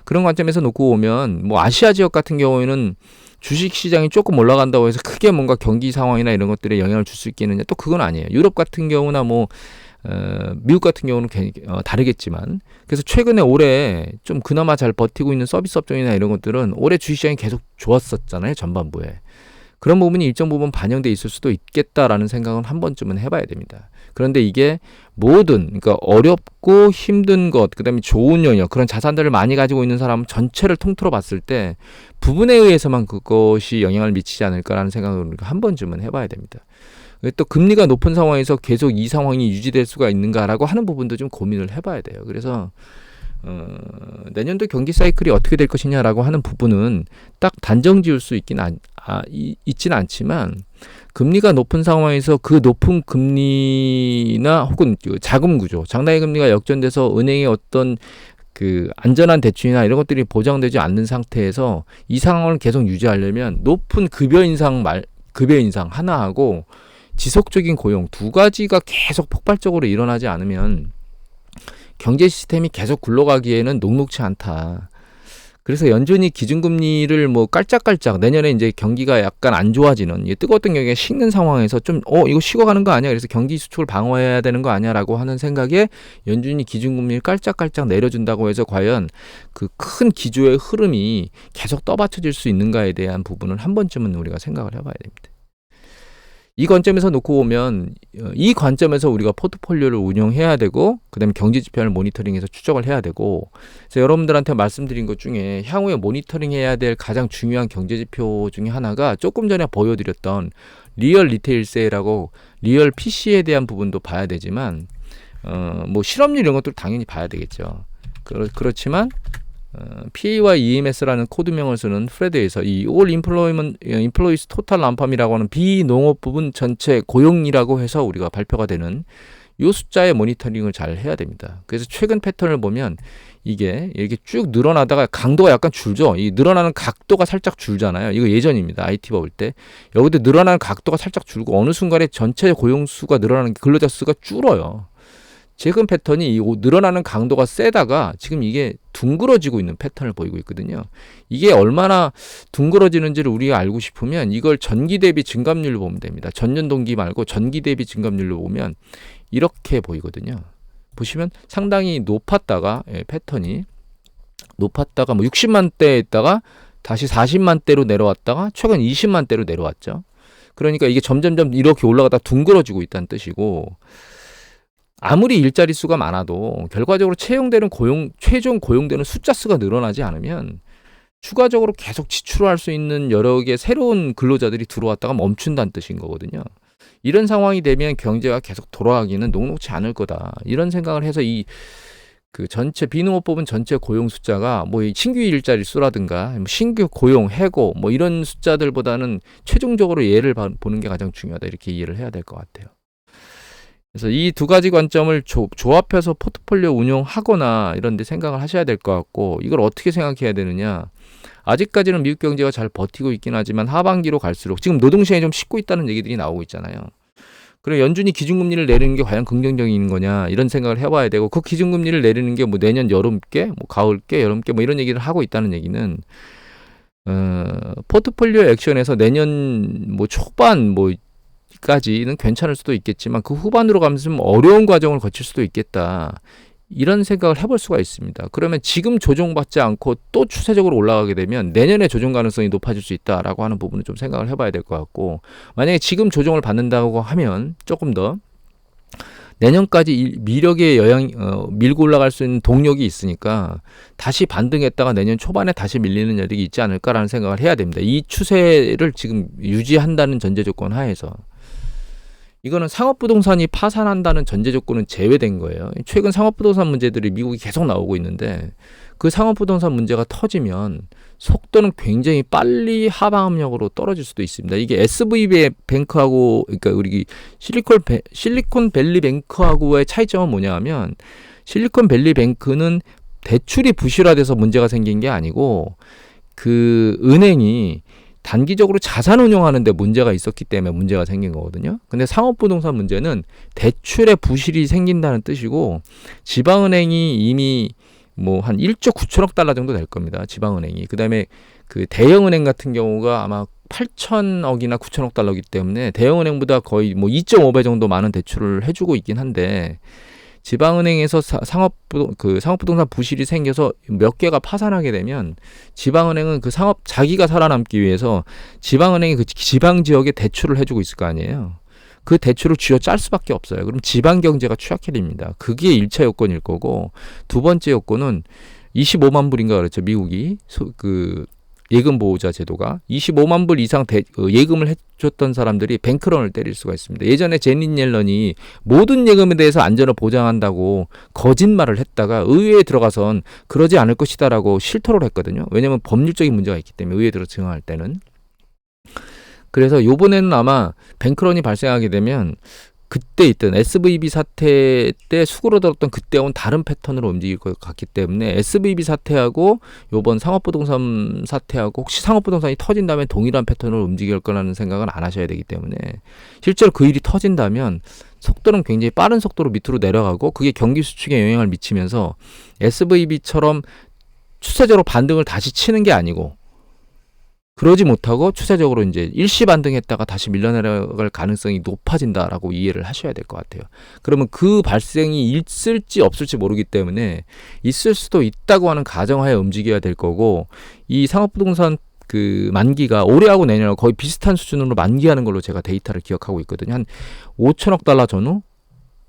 Speaker 1: 그런 관점에서 놓고 보면 뭐 아시아 지역 같은 경우에는 주식 시장이 조금 올라간다고 해서 크게 뭔가 경기 상황이나 이런 것들에 영향을 줄 수 있겠느냐 또 그건 아니에요. 유럽 같은 경우나 뭐 미국 같은 경우는 다르겠지만 그래서 최근에 올해 좀 그나마 잘 버티고 있는 서비스 업종이나 이런 것들은 올해 주식시장이 계속 좋았었잖아요. 전반부에. 그런 부분이 일정 부분 반영돼 있을 수도 있겠다라는 생각은 한 번쯤은 해봐야 됩니다. 그런데 이게 그러니까 어렵고 힘든 것, 그다음에 좋은 영역, 그런 자산들을 많이 가지고 있는 사람 전체를 통틀어 봤을 때 부분에 의해서만 그것이 영향을 미치지 않을까라는 생각을 한 번쯤은 해봐야 됩니다. 또 금리가 높은 상황에서 계속 이 상황이 유지될 수가 있는가라고 하는 부분도 좀 고민을 해봐야 돼요. 그래서 내년도 경기 사이클이 어떻게 될 것이냐라고 하는 부분은 딱 단정 지을 수 있지는 않지만 금리가 높은 상황에서 그 높은 금리나 혹은 자금 구조, 장당의 금리가 역전돼서 은행의 어떤 그 안전한 대출이나 이런 것들이 보장되지 않는 상태에서 이 상황을 계속 유지하려면 높은 급여 인상 하나하고 지속적인 고용 두 가지가 계속 폭발적으로 일어나지 않으면 경제 시스템이 계속 굴러가기에는 녹록치 않다. 그래서 연준이 기준금리를 뭐 깔짝깔짝 내년에 이제 경기가 약간 안 좋아지는 뜨거웠던 경기가 식는 상황에서 좀 이거 식어가는 거 아니야? 그래서 경기 수축을 방어해야 되는 거 아니야라고 하는 생각에 연준이 기준금리를 깔짝깔짝 내려준다고 해서 과연 그 큰 기조의 흐름이 계속 떠받쳐질 수 있는가에 대한 부분을 한 번쯤은 우리가 생각을 해봐야 됩니다. 이 관점에서 놓고 보면 이 관점에서 우리가 포트폴리오를 운영해야 되고 그다음에 경제 지표를 모니터링해서 추적을 해야 되고 그래서 여러분들한테 말씀드린 것 중에 향후에 모니터링해야 될 가장 중요한 경제 지표 중에 하나가 조금 전에 보여드렸던 리얼 리테일 세일하고 리얼 PC에 대한 부분도 봐야 되지만 뭐 실업률 이런 것도 당연히 봐야 되겠죠. 그렇지만 PAY EMS라는 코드명을 쓰는 프레드에서 이 All Employees Total Non-Farm이라고 하는 비농업 부분 전체 고용이라고 해서 우리가 발표가 되는 이 숫자의 모니터링을 잘 해야 됩니다. 그래서 최근 패턴을 보면 이게 이렇게 쭉 늘어나다가 강도가 약간 줄죠. 이 늘어나는 각도가 살짝 줄잖아요. 이거 예전입니다. IT 버블 때. 여기도 늘어나는 각도가 살짝 줄고 어느 순간에 전체 고용 수가 늘어나는 근로자 수가 줄어요. 최근 패턴이 이 늘어나는 강도가 세다가 지금 이게 둥그러지고 있는 패턴을 보이고 있거든요. 이게 얼마나 둥그러지는지를 우리가 알고 싶으면 이걸 전기 대비 증감률로 보면 됩니다. 전년 동기 말고 전기 대비 증감률로 보면 이렇게 보이거든요. 보시면 상당히 높았다가 패턴이 높았다가 뭐 60만 대에 있다가 다시 40만 대로 내려왔다가 최근 20만 대로 내려왔죠. 그러니까 이게 점점점 이렇게 올라가다 둥그러지고 있다는 뜻이고 아무리 일자리 수가 많아도 결과적으로 최종 고용되는 숫자 수가 늘어나지 않으면 추가적으로 계속 지출할 수 있는 여러 개 새로운 근로자들이 들어왔다가 멈춘다는 뜻인 거거든요. 이런 상황이 되면 경제가 계속 돌아가기는 녹록치 않을 거다. 이런 생각을 해서 그 전체 비농업 부분 전체 고용 숫자가 뭐 신규 일자리 수라든가 신규 고용 해고 뭐 이런 숫자들보다는 최종적으로 얘를 보는 게 가장 중요하다. 이렇게 이해를 해야 될 것 같아요. 그래서 이 두 가지 관점을 조합해서 포트폴리오 운용하거나 이런 데 생각을 하셔야 될 것 같고 이걸 어떻게 생각해야 되느냐. 아직까지는 미국 경제가 잘 버티고 있긴 하지만 하반기로 갈수록 지금 노동시장이 좀 식고 있다는 얘기들이 나오고 있잖아요. 그럼 연준이 기준금리를 내리는 게 과연 긍정적인 거냐 이런 생각을 해봐야 되고 그 기준금리를 내리는 게 뭐 내년 여름께 뭐 가을께 여름께 뭐 이런 얘기를 하고 있다는 얘기는 포트폴리오 액션에서 내년 뭐 초반 까지는 괜찮을 수도 있겠지만 그 후반으로 가면서 좀 어려운 과정을 거칠 수도 있겠다. 이런 생각을 해볼 수가 있습니다. 그러면 지금 조정받지 않고 또 추세적으로 올라가게 되면 내년에 조정 가능성이 높아질 수 있다라고 하는 부분을 좀 생각을 해봐야 될 것 같고, 만약에 지금 조정을 받는다고 하면 조금 더 내년까지 미력의 밀고 올라갈 수 있는 동력이 있으니까 다시 반등했다가 내년 초반에 다시 밀리는 여력이 있지 않을까라는 생각을 해야 됩니다. 이 추세를 지금 유지한다는 전제 조건 하에서. 이거는 상업부동산이 파산한다는 전제 조건은 제외된 거예요. 최근 상업부동산 문제들이 미국이 계속 나오고 있는데, 그 상업부동산 문제가 터지면 속도는 굉장히 빨리 하방압력으로 떨어질 수도 있습니다. 이게 SVB 뱅크하고, 그러니까 우리 실리콘밸리 뱅크하고의 차이점은 뭐냐 하면, 실리콘밸리 뱅크는 대출이 부실화돼서 문제가 생긴 게 아니고, 그 은행이 단기적으로 자산 운용하는데 문제가 있었기 때문에 문제가 생긴 거거든요. 근데 상업부동산 문제는 대출의 부실이 생긴다는 뜻이고, 지방은행이 이미 뭐 한 1조 9천억 달러 정도 될 겁니다. 지방은행이. 그다음에 그 대형은행 같은 경우가 아마 8천억이나 9천억 달러이기 때문에 대형은행보다 거의 뭐 2.5배 정도 많은 대출을 해주고 있긴 한데, 지방은행에서 상업부동산 부실이 생겨서 몇 개가 파산하게 되면 지방은행은 그 자기가 살아남기 위해서 지방은행이 그 지방 지역에 대출을 해주고 있을 거 아니에요. 그 대출을 쥐어짤 수밖에 없어요. 그럼 지방 경제가 취약해 됩니다. 그게 1차 요건일 거고, 두 번째 요건은 25만 불인가 그랬죠. 미국이 그 예금 보호자 제도가 25만 불 이상 예금을 해줬던 사람들이 뱅크런을 때릴 수가 있습니다. 예전에 제닛 옐런이 모든 예금에 대해서 안전을 보장한다고 거짓말을 했다가 의회에 들어가선 그러지 않을 것이다라고 실토를 했거든요. 왜냐하면 법률적인 문제가 있기 때문에, 의회에 들어 증언할 때는. 그래서 요번에는 아마 뱅크런이 발생하게 되면 그때 있던 SVB 사태 때 수그러들었던 그때와는 다른 패턴으로 움직일 것 같기 때문에, SVB 사태하고 요번 상업부동산 사태하고 혹시 상업부동산이 터진다면 동일한 패턴으로 움직일 거라는 생각은 안 하셔야 되기 때문에, 실제로 그 일이 터진다면 속도는 굉장히 빠른 속도로 밑으로 내려가고, 그게 경기 수축에 영향을 미치면서 SVB처럼 추세적으로 반등을 다시 치는 게 아니고, 그러지 못하고 추세적으로 이제 일시 반등했다가 다시 밀려내려갈 가능성이 높아진다라고 이해를 하셔야 될 것 같아요. 그러면 그 발생이 있을지 없을지 모르기 때문에 있을 수도 있다고 하는 가정하에 움직여야 될 거고, 이 상업부동산 그 만기가 올해하고 내년하고 거의 비슷한 수준으로 만기하는 걸로 제가 데이터를 기억하고 있거든요. 한 5천억 달러 전후,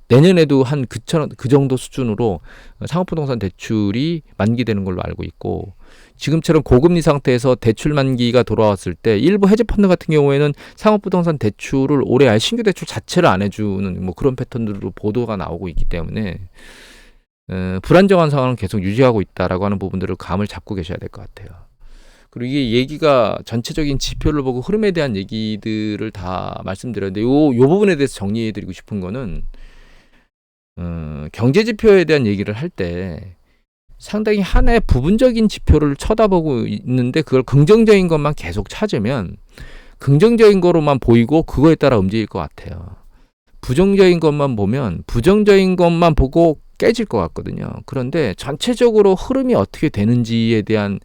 Speaker 1: 내년에도 한 그 정도 수준으로 상업부동산 대출이 만기되는 걸로 알고 있고, 지금처럼 고금리 상태에서 대출 만기가 돌아왔을 때 일부 헤지펀드 같은 경우에는 상업부동산 대출을 올해 아예 신규 대출 자체를 안 해주는 뭐 그런 패턴으로 보도가 나오고 있기 때문에 불안정한 상황을 계속 유지하고 있다라고 하는 부분들을 감을 잡고 계셔야 될 것 같아요. 그리고 이게 얘기가 전체적인 지표를 보고 흐름에 대한 얘기들을 다 말씀드렸는데, 요 부분에 대해서 정리해드리고 싶은 거는, 경제 지표에 대한 얘기를 할 때 상당히 하나의 부분적인 지표를 쳐다보고 있는데, 그걸 긍정적인 것만 계속 찾으면 긍정적인 거로만 보이고 그거에 따라 움직일 것 같아요. 부정적인 것만 보면 부정적인 것만 보고 깨질 것 같거든요. 그런데 전체적으로 흐름이 어떻게 되는지에 대한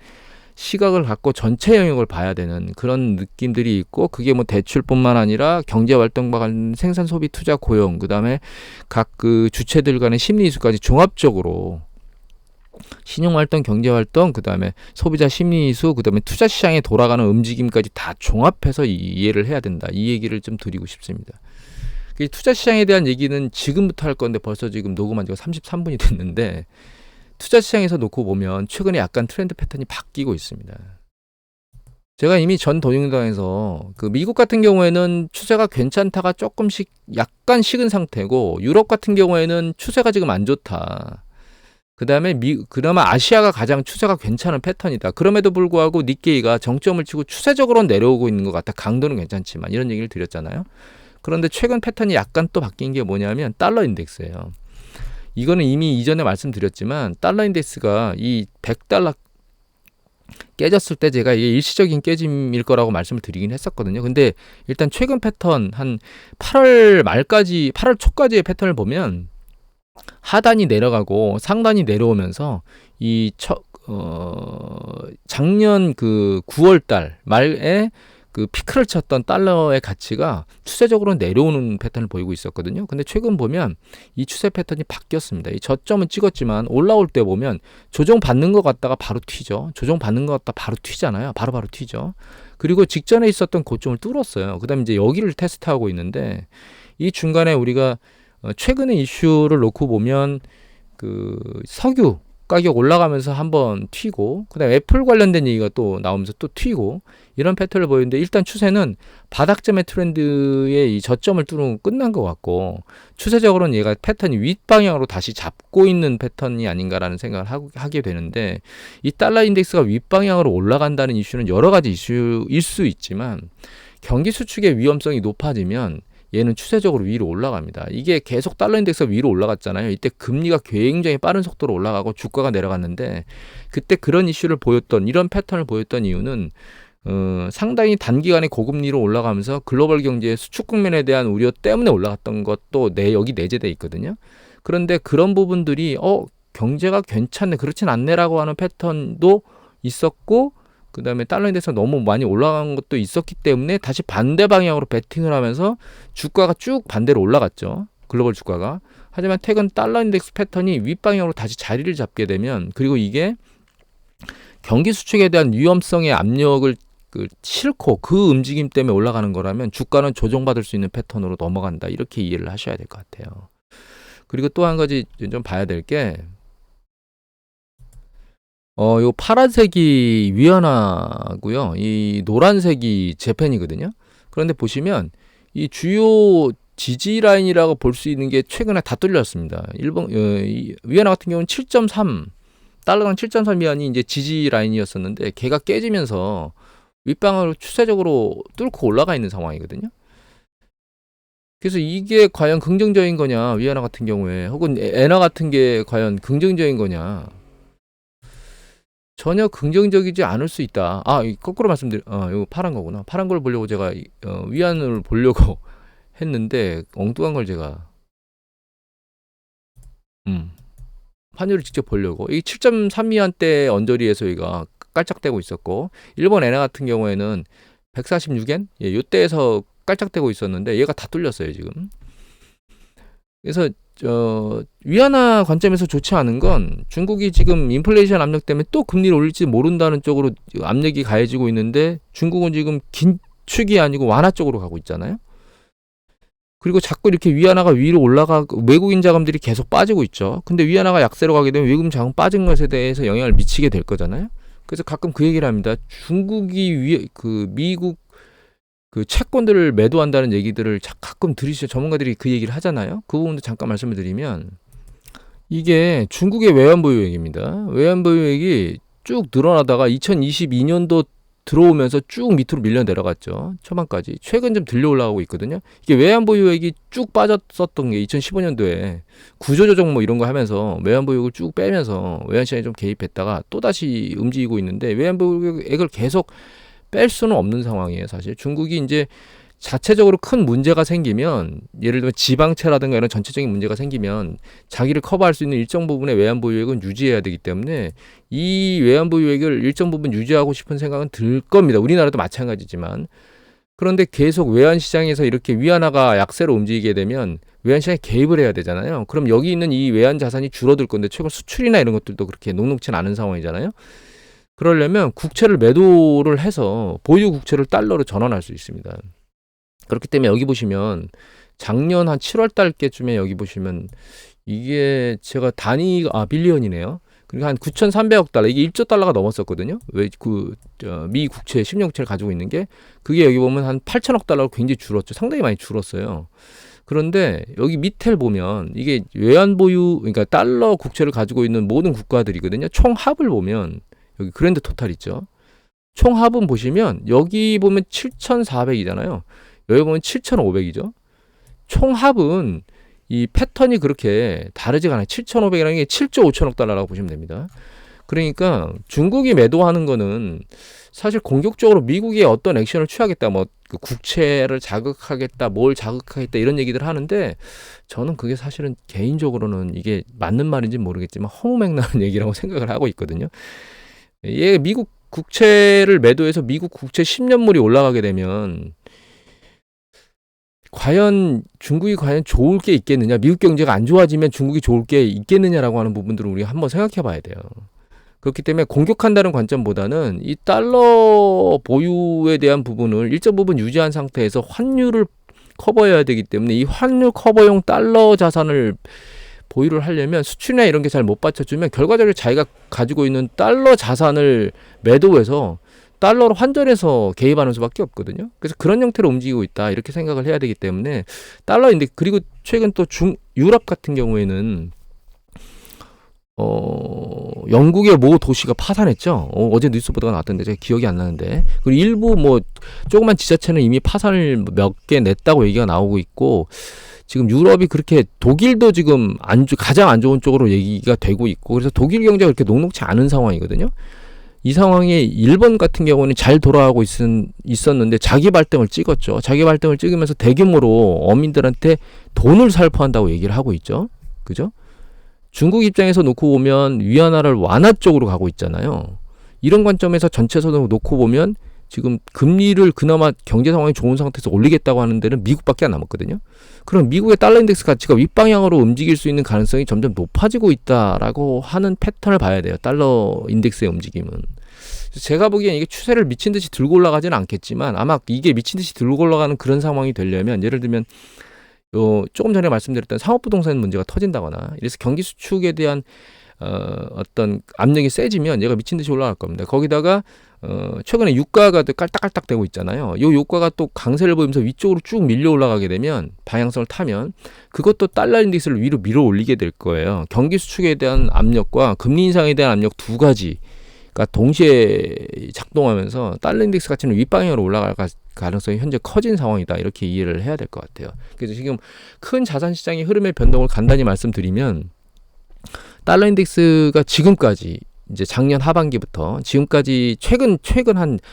Speaker 1: 시각을 갖고 전체 영역을 봐야 되는 그런 느낌들이 있고, 그게 뭐 대출뿐만 아니라 경제활동과 관련 생산, 소비, 투자, 고용, 그 다음에 각 그 주체들 간의 심리지수까지 종합적으로 신용활동, 경제활동, 그 다음에 소비자 심리지수, 그 다음에 투자시장에 돌아가는 움직임까지 다 종합해서 이해를 해야 된다. 이 얘기를 좀 드리고 싶습니다. 투자시장에 대한 얘기는 지금부터 할 건데 벌써 지금 녹음한 지가 33분이 됐는데, 투자시장에서 놓고 보면 최근에 약간 트렌드 패턴이 바뀌고 있습니다. 제가 이미 전 동영상에서 그 미국 같은 경우에는 추세가 괜찮다가 조금씩 약간 식은 상태고, 유럽 같은 경우에는 추세가 지금 안 좋다. 그 다음에 그나마 아시아가 가장 추세가 괜찮은 패턴이다. 그럼에도 불구하고 니케이가 정점을 치고 추세적으로는 내려오고 있는 것 같다. 강도는 괜찮지만, 이런 얘기를 드렸잖아요. 그런데 최근 패턴이 약간 또 바뀐 게 뭐냐면 달러 인덱스예요. 이거는 이미 이전에 말씀드렸지만, 달러 인덱스가 이 100달러 깨졌을 때 제가 이게 일시적인 깨짐일 거라고 말씀을 드리긴 했었거든요. 근데 일단 최근 패턴 한 8월 말까지, 8월 초까지의 패턴을 보면 하단이 내려가고 상단이 내려오면서 작년 그 9월 달 말에 그 피크를 쳤던 달러의 가치가 추세적으로 내려오는 패턴을 보이고 있었거든요. 근데 최근 보면 이 추세 패턴이 바뀌었습니다. 이 저점은 찍었지만 올라올 때 보면 조정받는 것 같다가 바로 튀죠. 조정받는 것 같다 바로 튀잖아요. 바로 튀죠. 그리고 직전에 있었던 고점을 뚫었어요. 그 다음에 이제 여기를 테스트하고 있는데 이 중간에 우리가 최근의 이슈를 놓고 보면 그 석유 가격 올라가면서 한번 튀고 그다음에 애플 관련된 얘기가 또 나오면서 또 튀고 이런 패턴을 보이는데 일단 추세는 바닥점의 트렌드의 이 저점을 뚫고 끝난 것 같고 추세적으로는 얘가 패턴이 윗방향으로 다시 잡고 있는 패턴이 아닌가라는 생각을 하게 되는데 이 달러 인덱스가 윗방향으로 올라간다는 이슈는 여러 가지 이슈일 수 있지만 경기 수축의 위험성이 높아지면 얘는 추세적으로 위로 올라갑니다. 이게 계속 달러 인덱스가 위로 올라갔잖아요. 이때 금리가 굉장히 빠른 속도로 올라가고 주가가 내려갔는데 그때 그런 이슈를 보였던 이런 패턴을 보였던 이유는 상당히 단기간에 고금리로 올라가면서 글로벌 경제의 수축 국면에 대한 우려 때문에 올라갔던 것도 여기 내재돼 있거든요. 그런데 그런 부분들이 경제가 괜찮네 그렇진 않네라고 하는 패턴도 있었고 그 다음에 달러 인덱스가 너무 많이 올라간 것도 있었기 때문에 다시 반대 방향으로 베팅을 하면서 주가가 쭉 반대로 올라갔죠. 글로벌 주가가. 하지만 최근 달러 인덱스 패턴이 윗방향으로 다시 자리를 잡게 되면 그리고 이게 경기 수축에 대한 위험성의 압력을 싣고 그 움직임 때문에 올라가는 거라면 주가는 조정받을 수 있는 패턴으로 넘어간다. 이렇게 이해를 하셔야 될 것 같아요. 그리고 또 한 가지 좀 봐야 될 게 요 파란색이 위안화고요. 이 노란색이 재팬이거든요. 그런데 보시면 이 주요 지지 라인이라고 볼 수 있는 게 최근에 다 뚫렸습니다. 위안화 같은 경우는 7.3 달러당 7.3 위안이 이제 지지 라인이었었는데 걔가 깨지면서 윗방으로 추세적으로 뚫고 올라가 있는 상황이거든요. 그래서 이게 과연 긍정적인 거냐 위안화 같은 경우에 혹은 엔화 같은 게 과연 긍정적인 거냐 전혀 긍정적이지 않을 수 있다. 거꾸로 이거 파란 거구나. 파란 걸 보려고 제가 위안을 보려고 했는데 엉뚱한 걸 제가 환율을 직접 보려고 이 7.3 위안대 언저리에서 여기가 깔짝대고 있었고 일본 엔화 같은 경우에는 146엔 요때에서 깔짝대고 있었는데 얘가 다 뚫렸어요 지금. 그래서 위안화 관점에서 좋지 않은 건 중국이 지금 인플레이션 압력 때문에 또 금리를 올릴지 모른다는 쪽으로 압력이 가해지고 있는데 중국은 지금 긴축이 아니고 완화 쪽으로 가고 있잖아요. 그리고 자꾸 이렇게 위안화가 위로 올라가고 외국인 자금들이 계속 빠지고 있죠. 근데 위안화가 약세로 가게 되면 외국인 자금 빠진 것에 대해서 영향을 미치게 될 거잖아요. 그래서 가끔 그 얘기를 합니다. 중국이 미국 그 채권들을 매도한다는 얘기들을 가끔 들으시죠. 전문가들이 그 얘기를 하잖아요. 그 부분도 잠깐 말씀을 드리면 이게 중국의 외환보유액입니다. 외환보유액이 쭉 늘어나다가 2022년도 들어오면서 쭉 밑으로 밀려 내려갔죠. 초반까지. 최근 좀 들려 올라오고 있거든요. 이게 외환보유액이 쭉 빠졌었던 게 2015년도에 구조조정 뭐 이런 거 하면서 외환보유액을 쭉 빼면서 외환시장에 좀 개입했다가 또다시 움직이고 있는데 외환보유액을 계속 뺄 수는 없는 상황이에요. 사실 중국이 이제 자체적으로 큰 문제가 생기면 예를 들면 지방채라든가 이런 전체적인 문제가 생기면 자기를 커버할 수 있는 일정 부분의 외환보유액은 유지해야 되기 때문에 이 외환보유액을 일정 부분 유지하고 싶은 생각은 들 겁니다. 우리나라도 마찬가지지만 그런데 계속 외환시장에서 이렇게 위안화가 약세로 움직이게 되면 외환시장에 개입을 해야 되잖아요. 그럼 여기 있는 이 외환 자산이 줄어들 건데 최근 수출이나 이런 것들도 그렇게 녹록치는 않은 상황이잖아요. 그러려면 국채를 매도를 해서 보유 국채를 달러로 전환할 수 있습니다. 그렇기 때문에 여기 보시면 작년 한 7월 달께쯤에 여기 보시면 이게 제가 단위가 빌리언이네요. 그러니까 한 9,300억 달러 이게 1조 달러가 넘었었거든요. 왜 미 국채 10년 국채를 가지고 있는 게 그게 여기 보면 한 8천억 달러로 굉장히 줄었죠. 상당히 많이 줄었어요. 그런데 여기 밑을 보면 이게 외환 보유 그러니까 달러 국채를 가지고 있는 모든 국가들이거든요. 총 합을 보면 여기 그랜드 토탈 있죠. 총 합은 보시면 여기 보면 7,400이잖아요. 여기 보면 7,500이죠. 총 합은 이 패턴이 그렇게 다르지가 않아요. 7,500이라는 게 7조 5천억 달러라고 보시면 됩니다. 그러니까 중국이 매도하는 거는 사실 공격적으로 미국이 어떤 액션을 취하겠다, 뭐 그 국채를 자극하겠다, 뭘 자극하겠다 이런 얘기들 하는데 저는 그게 사실은 개인적으로는 이게 맞는 말인지 모르겠지만 허무맹랑한 얘기라고 생각을 하고 있거든요. 미국 국채를 매도해서 미국 국채 10년물이 올라가게 되면 과연 중국이 과연 좋을 게 있겠느냐, 미국 경제가 안 좋아지면 중국이 좋을 게 있겠느냐라고 하는 부분들을 우리가 한번 생각해 봐야 돼요. 그렇기 때문에 공격한다는 관점보다는 이 달러 보유에 대한 부분을 일정 부분 유지한 상태에서 환율을 커버해야 되기 때문에 이 환율 커버용 달러 자산을 보유를 하려면 수출이나 이런 게 잘 못 받쳐주면 결과적으로 자기가 가지고 있는 달러 자산을 매도해서 달러로 환전해서 개입하는 수밖에 없거든요. 그래서 그런 형태로 움직이고 있다 이렇게 생각을 해야 되기 때문에 달러인데, 그리고 최근 또 유럽 같은 경우에는 영국의 모 도시가 파산했죠. 어제 뉴스 보도가 나왔던데 제가 기억이 안 나는데, 그리고 일부 뭐 조그만 지자체는 이미 파산을 몇 개 냈다고 얘기가 나오고 있고, 지금 유럽이 그렇게 독일도 지금 가장 안 좋은 쪽으로 얘기가 되고 있고, 그래서 독일 경제가 그렇게 녹록치 않은 상황이거든요. 이 상황에 일본 같은 경우는 잘 돌아가고 있었는데 자기 발등을 찍었죠. 자기 발등을 찍으면서 대규모로 어민들한테 돈을 살포한다고 얘기를 하고 있죠. 그죠? 중국 입장에서 놓고 보면 위안화를 완화 쪽으로 가고 있잖아요. 이런 관점에서 전체적으로 놓고 보면 지금 금리를 그나마 경제 상황이 좋은 상태에서 올리겠다고 하는 데는 미국밖에 안 남았거든요. 그럼 미국의 달러 인덱스 가치가 윗방향으로 움직일 수 있는 가능성이 점점 높아지고 있다라고 하는 패턴을 봐야 돼요. 달러 인덱스의 움직임은. 제가 보기엔 이게 추세를 미친 듯이 들고 올라가지는 않겠지만, 아마 이게 미친 듯이 들고 올라가는 그런 상황이 되려면, 예를 들면 조금 전에 말씀드렸던 상업부동산 문제가 터진다거나 이래서 경기 수축에 대한 어떤 압력이 세지면 얘가 미친 듯이 올라갈 겁니다. 거기다가 최근에 유가가 깔딱깔딱 되고 있잖아요. 이 유가가 또 강세를 보이면서 위쪽으로 쭉 밀려 올라가게 되면, 방향성을 타면 그것도 달러 인덱스를 위로 밀어 올리게 될 거예요. 경기 수축에 대한 압력과 금리 인상에 대한 압력 두 가지가 동시에 작동하면서 달러 인덱스 가치는 윗방향으로 올라갈 가능성이 현재 커진 상황이다, 이렇게 이해를 해야 될 것 같아요. 그래서 지금 큰 자산 시장의 흐름의 변동을 간단히 말씀드리면, 달러 인덱스가 지금까지 이제 작년 하반기부터 지금까지 최근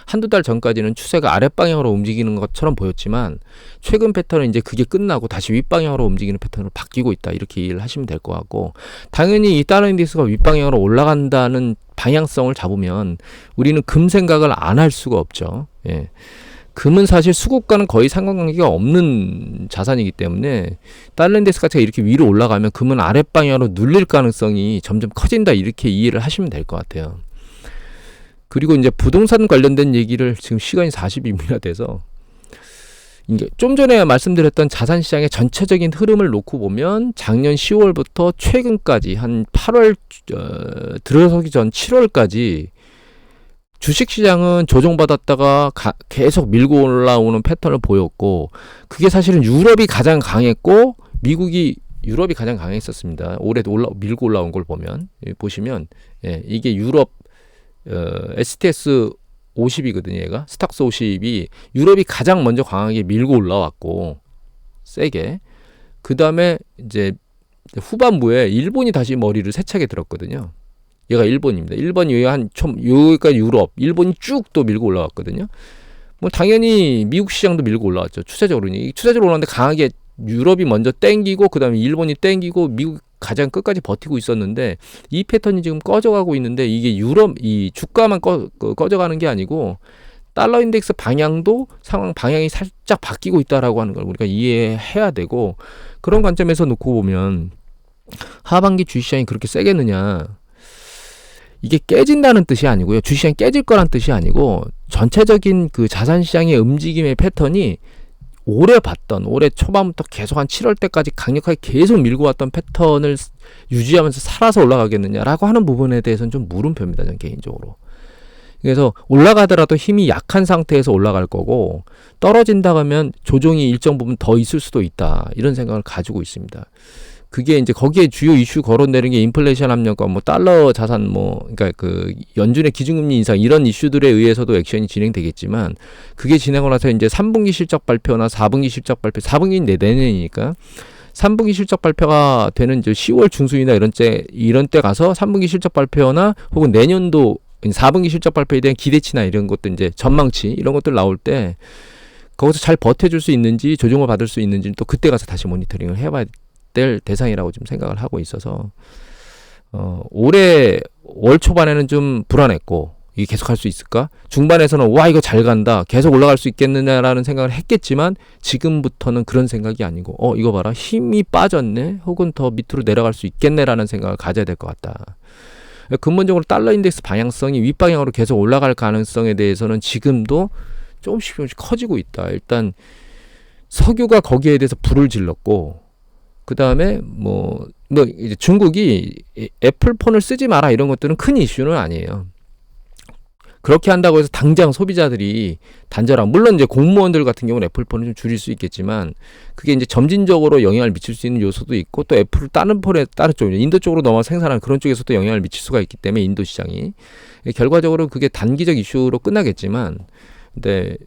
Speaker 1: 한두 달 전까지는 추세가 아랫방향으로 움직이는 것처럼 보였지만, 최근 패턴은 이제 그게 끝나고 다시 윗방향으로 움직이는 패턴으로 바뀌고 있다, 이렇게 이해를 하시면 될 것 같고, 당연히 이 달러 인덱스가 윗방향으로 올라간다는 방향성을 잡으면 우리는 금 생각을 안 할 수가 없죠. 예. 금은 사실 수급과는 거의 상관관계가 없는 자산이기 때문에 달러 인덱스 가치가 이렇게 위로 올라가면 금은 아랫방향으로 눌릴 가능성이 점점 커진다, 이렇게 이해를 하시면 될 것 같아요. 그리고 이제 부동산 관련된 얘기를, 지금 시간이 42분이나 돼서 이게 좀 전에 말씀드렸던 자산시장의 전체적인 흐름을 놓고 보면 작년 10월부터 최근까지 한 8월 들어서기 전 7월까지 주식시장은 조정받았다가 계속 밀고 올라오는 패턴을 보였고, 그게 사실은 유럽이 가장 강했고 유럽이 가장 강했었습니다. 올해 밀고 올라온 걸 보면, 보시면 이게 유럽 STS 50이거든요. 얘가 스탁스 50이 유럽이 가장 먼저 강하게 밀고 올라왔고 세게, 그 다음에 이제 후반부에 일본이 다시 머리를 세차게 들었거든요. 얘가 일본입니다. 일본이 여기까지 유럽, 일본이 쭉 또 밀고 올라왔거든요. 뭐 당연히 미국 시장도 밀고 올라왔죠. 추세적으로 올라왔는데 강하게 유럽이 먼저 땡기고 그다음에 일본이 땡기고 미국 가장 끝까지 버티고 있었는데, 이 패턴이 지금 꺼져가고 있는데, 이게 유럽 이 주가만 꺼져가는 게 아니고 달러 인덱스 방향도 방향이 살짝 바뀌고 있다라고 하는 걸 우리가 이해해야 되고, 그런 관점에서 놓고 보면 하반기 주식시장이 그렇게 세겠느냐, 이게 깨진다는 뜻이 아니고요. 주식시장이 깨질 거란 뜻이 아니고, 전체적인 그 자산시장의 움직임의 패턴이 올해 초반부터 계속 한 7월 때까지 강력하게 계속 밀고 왔던 패턴을 유지하면서 살아서 올라가겠느냐라고 하는 부분에 대해서는 좀 물음표입니다, 저는 개인적으로. 그래서 올라가더라도 힘이 약한 상태에서 올라갈 거고, 떨어진다 하면 조정이 일정 부분 더 있을 수도 있다, 이런 생각을 가지고 있습니다. 그게 이제 거기에 주요 이슈 거론되는 게 인플레이션 압력과 뭐 달러 자산 그러니까 그 연준의 기준금리 인상, 이런 이슈들에 의해서도 액션이 진행되겠지만, 그게 진행을 해서 이제 3분기 실적 발표나 4분기 실적 발표, 4분기는 내년이니까 3분기 실적 발표가 되는 이제 10월 중순이나 이런 때 가서 3분기 실적 발표나 혹은 내년도 4분기 실적 발표에 대한 기대치나 이런 것도 이제 전망치 이런 것들 나올 때 거기서 잘 버텨줄 수 있는지, 조정을 받을 수 있는지는 또 그때 가서 다시 모니터링을 해봐야 될 대상이라고 좀 생각을 하고 있어서 올해 월 초반에는 좀 불안했고, 이게 계속 할 수 있을까? 중반에서는 와 이거 잘 간다. 계속 올라갈 수 있겠느냐라는 생각을 했겠지만 지금부터는 그런 생각이 아니고 이거 봐라. 힘이 빠졌네. 혹은 더 밑으로 내려갈 수 있겠네라는 생각을 가져야 될 것 같다. 근본적으로 달러 인덱스 방향성이 윗방향으로 계속 올라갈 가능성에 대해서는 지금도 조금씩 커지고 있다. 일단 석유가 거기에 대해서 불을 질렀고 그 다음에 이제 중국이 애플폰을 쓰지 마라 이런 것들은 큰 이슈는 아니에요. 그렇게 한다고 해서 당장 소비자들이 단절하고, 물론 이제 공무원들 같은 경우는 애플폰을 좀 줄일 수 있겠지만 그게 이제 점진적으로 영향을 미칠 수 있는 요소도 있고 또 애플을 다른 폰에 다른 쪽 인도 쪽으로 넘어 생산하는 그런 쪽에서도 영향을 미칠 수가 있기 때문에 인도 시장이 결과적으로 그게 단기적 이슈로 끝나겠지만 근데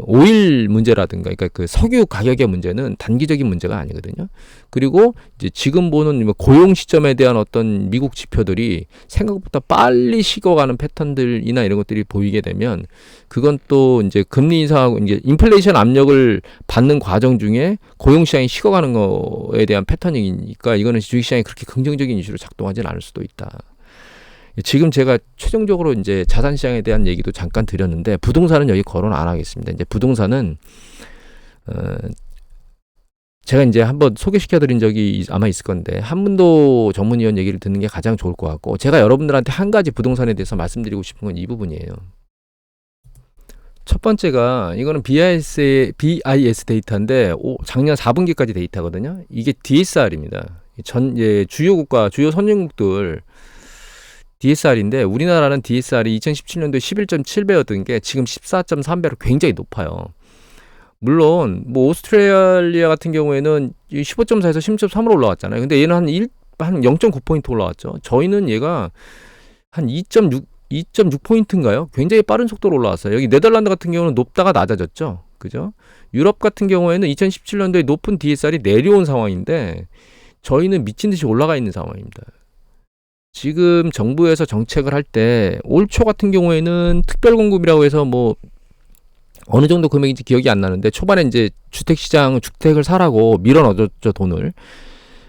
Speaker 1: 오일 문제라든가 그러니까 그 석유 가격의 문제는 단기적인 문제가 아니거든요. 그리고 이제 지금 보는 고용 시점에 대한 어떤 미국 지표들이 생각보다 빨리 식어가는 패턴들이나 이런 것들이 보이게 되면 그건 또 이제 금리 인상하고 이제 인플레이션 압력을 받는 과정 중에 고용 시장이 식어가는 거에 대한 패턴이니까 이거는 주식 시장이 그렇게 긍정적인 이슈로 작동하지는 않을 수도 있다. 지금 제가 최종적으로 이제 자산 시장에 대한 얘기도 잠깐 드렸는데 부동산은 여기 거론 안 하겠습니다. 이제 부동산은 제가 이제 한번 소개시켜 드린 적이 아마 있을 건데 한문도 전문위원 얘기를 듣는 게 가장 좋을 것 같고 제가 여러분들한테 한 가지 부동산에 대해서 말씀드리고 싶은 건 이 부분이에요. 첫 번째가 이거는 BIS 데이터인데 작년 4분기까지 데이터거든요. 이게 DSR입니다. 주요 국가, 주요 선진국들 DSR인데 우리나라는 DSR이 2017년도에 11.7배였던 게 지금 14.3배로 굉장히 높아요. 물론 오스트레일리아 같은 경우에는 15.4에서 16.3으로 올라왔잖아요. 근데 얘는 한 0.9포인트 올라왔죠. 저희는 얘가 한 2.6포인트인가요? 굉장히 빠른 속도로 올라왔어요. 여기 네덜란드 같은 경우는 높다가 낮아졌죠. 그죠? 유럽 같은 경우에는 2017년도에 높은 DSR이 내려온 상황인데 저희는 미친 듯이 올라가 있는 상황입니다. 지금 정부에서 정책을 할 때 올 초 같은 경우에는 특별공급이라고 해서 어느 정도 금액인지 기억이 안 나는데 초반에 이제 주택을 사라고 밀어 넣어줬죠, 돈을.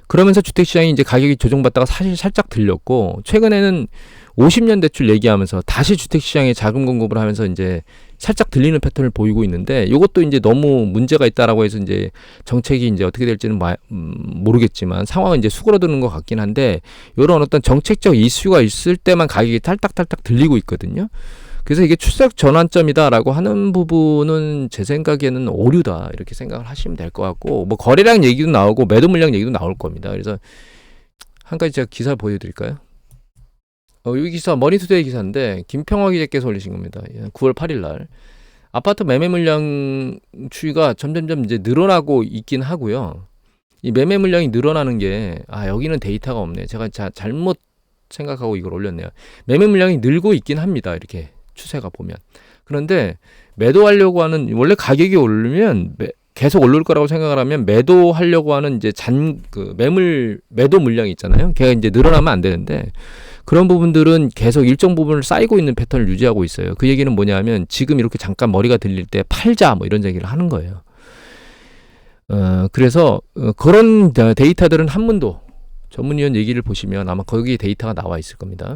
Speaker 1: 그러면서 주택시장이 이제 가격이 조정받다가 사실 살짝 들렸고 최근에는 50년 대출 얘기하면서 다시 주택시장에 자금 공급을 하면서 이제 살짝 들리는 패턴을 보이고 있는데 이것도 이제 너무 문제가 있다라고 해서 이제 정책이 이제 어떻게 될지는 모르겠지만 상황은 이제 수그러드는 것 같긴 한데 이런 어떤 정책적 이슈가 있을 때만 가격이 탈딱탈딱 들리고 있거든요. 그래서 이게 추석 전환점이다라고 하는 부분은 제 생각에는 오류다 이렇게 생각을 하시면 될 것 같고 거래량 얘기도 나오고 매도 물량 얘기도 나올 겁니다. 그래서 한 가지 제가 기사 보여드릴까요? 이 기사 머니투데이 기사인데 김평화 기자께서 올리신 겁니다. 9월 8일 날 아파트 매매 물량 추이가 점점점 이제 늘어나고 있긴 하고요. 이 매매 물량이 늘어나는 게 여기는 데이터가 없네. 제가 잘못 생각하고 이걸 올렸네요. 매매 물량이 늘고 있긴 합니다. 이렇게 추세가 보면. 그런데 매도하려고 하는 원래 가격이 오르면 계속 오를 거라고 생각을 하면 매도하려고 하는 이제 매도 물량이 있잖아요. 걔가 이제 늘어나면 안 되는데 그런 부분들은 계속 일정 부분을 쌓이고 있는 패턴을 유지하고 있어요. 그 얘기는 뭐냐면 지금 이렇게 잠깐 머리가 들릴 때 팔자 이런 얘기를 하는 거예요. 그래서 그런 데이터들은 한문도 전문위원 얘기를 보시면 아마 거기에 데이터가 나와 있을 겁니다.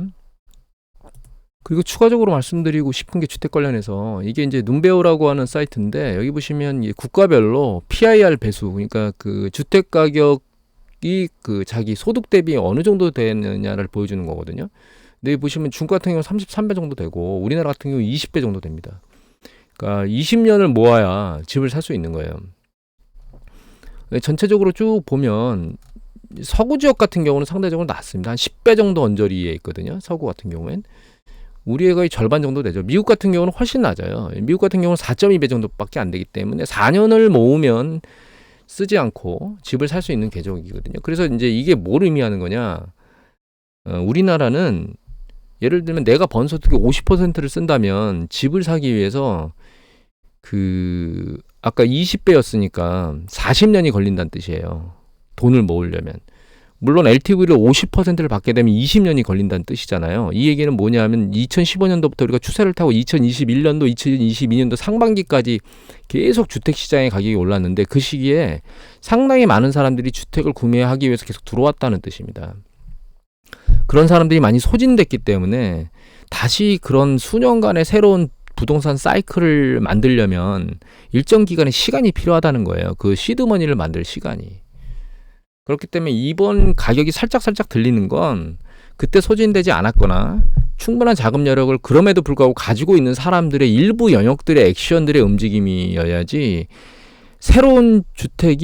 Speaker 1: 그리고 추가적으로 말씀드리고 싶은 게 주택 관련해서 이게 이제 눈베어라고 하는 사이트인데 여기 보시면 국가별로 PIR 배수 그러니까 그 주택 가격이 그 자기 소득 대비 어느 정도 되느냐를 보여주는 거거든요. 근데 여기 보시면 중국 같은 경우 33배 정도 되고 우리나라 같은 경우 20배 정도 됩니다. 그러니까 20년을 모아야 집을 살 수 있는 거예요. 전체적으로 쭉 보면 서구 지역 같은 경우는 상대적으로 낮습니다. 한 10배 정도 언저리에 있거든요. 서구 같은 경우엔. 우리의 거의 절반 정도 되죠. 미국 같은 경우는 훨씬 낮아요. 미국 같은 경우는 4.2배 정도밖에 안 되기 때문에 4년을 모으면 쓰지 않고 집을 살 수 있는 계획이거든요. 그래서 이제 이게 뭘 의미하는 거냐? 우리나라는 예를 들면 내가 번 소득의 50%를 쓴다면 집을 사기 위해서 아까 20배였으니까 40년이 걸린다는 뜻이에요. 돈을 모으려면. 물론 LTV를 50%를 받게 되면 20년이 걸린다는 뜻이잖아요. 이 얘기는 뭐냐면 2015년도부터 우리가 추세를 타고 2021년도, 2022년도 상반기까지 계속 주택시장의 가격이 올랐는데 그 시기에 상당히 많은 사람들이 주택을 구매하기 위해서 계속 들어왔다는 뜻입니다. 그런 사람들이 많이 소진됐기 때문에 다시 그런 수년간의 새로운 부동산 사이클을 만들려면 일정 기간의 시간이 필요하다는 거예요. 그 시드머니를 만들 시간이. 그렇기 때문에 이번 가격이 살짝 들리는 건 그때 소진되지 않았거나 충분한 자금 여력을 그럼에도 불구하고 가지고 있는 사람들의 일부 영역들의 액션들의 움직임이어야지, 새로운 주택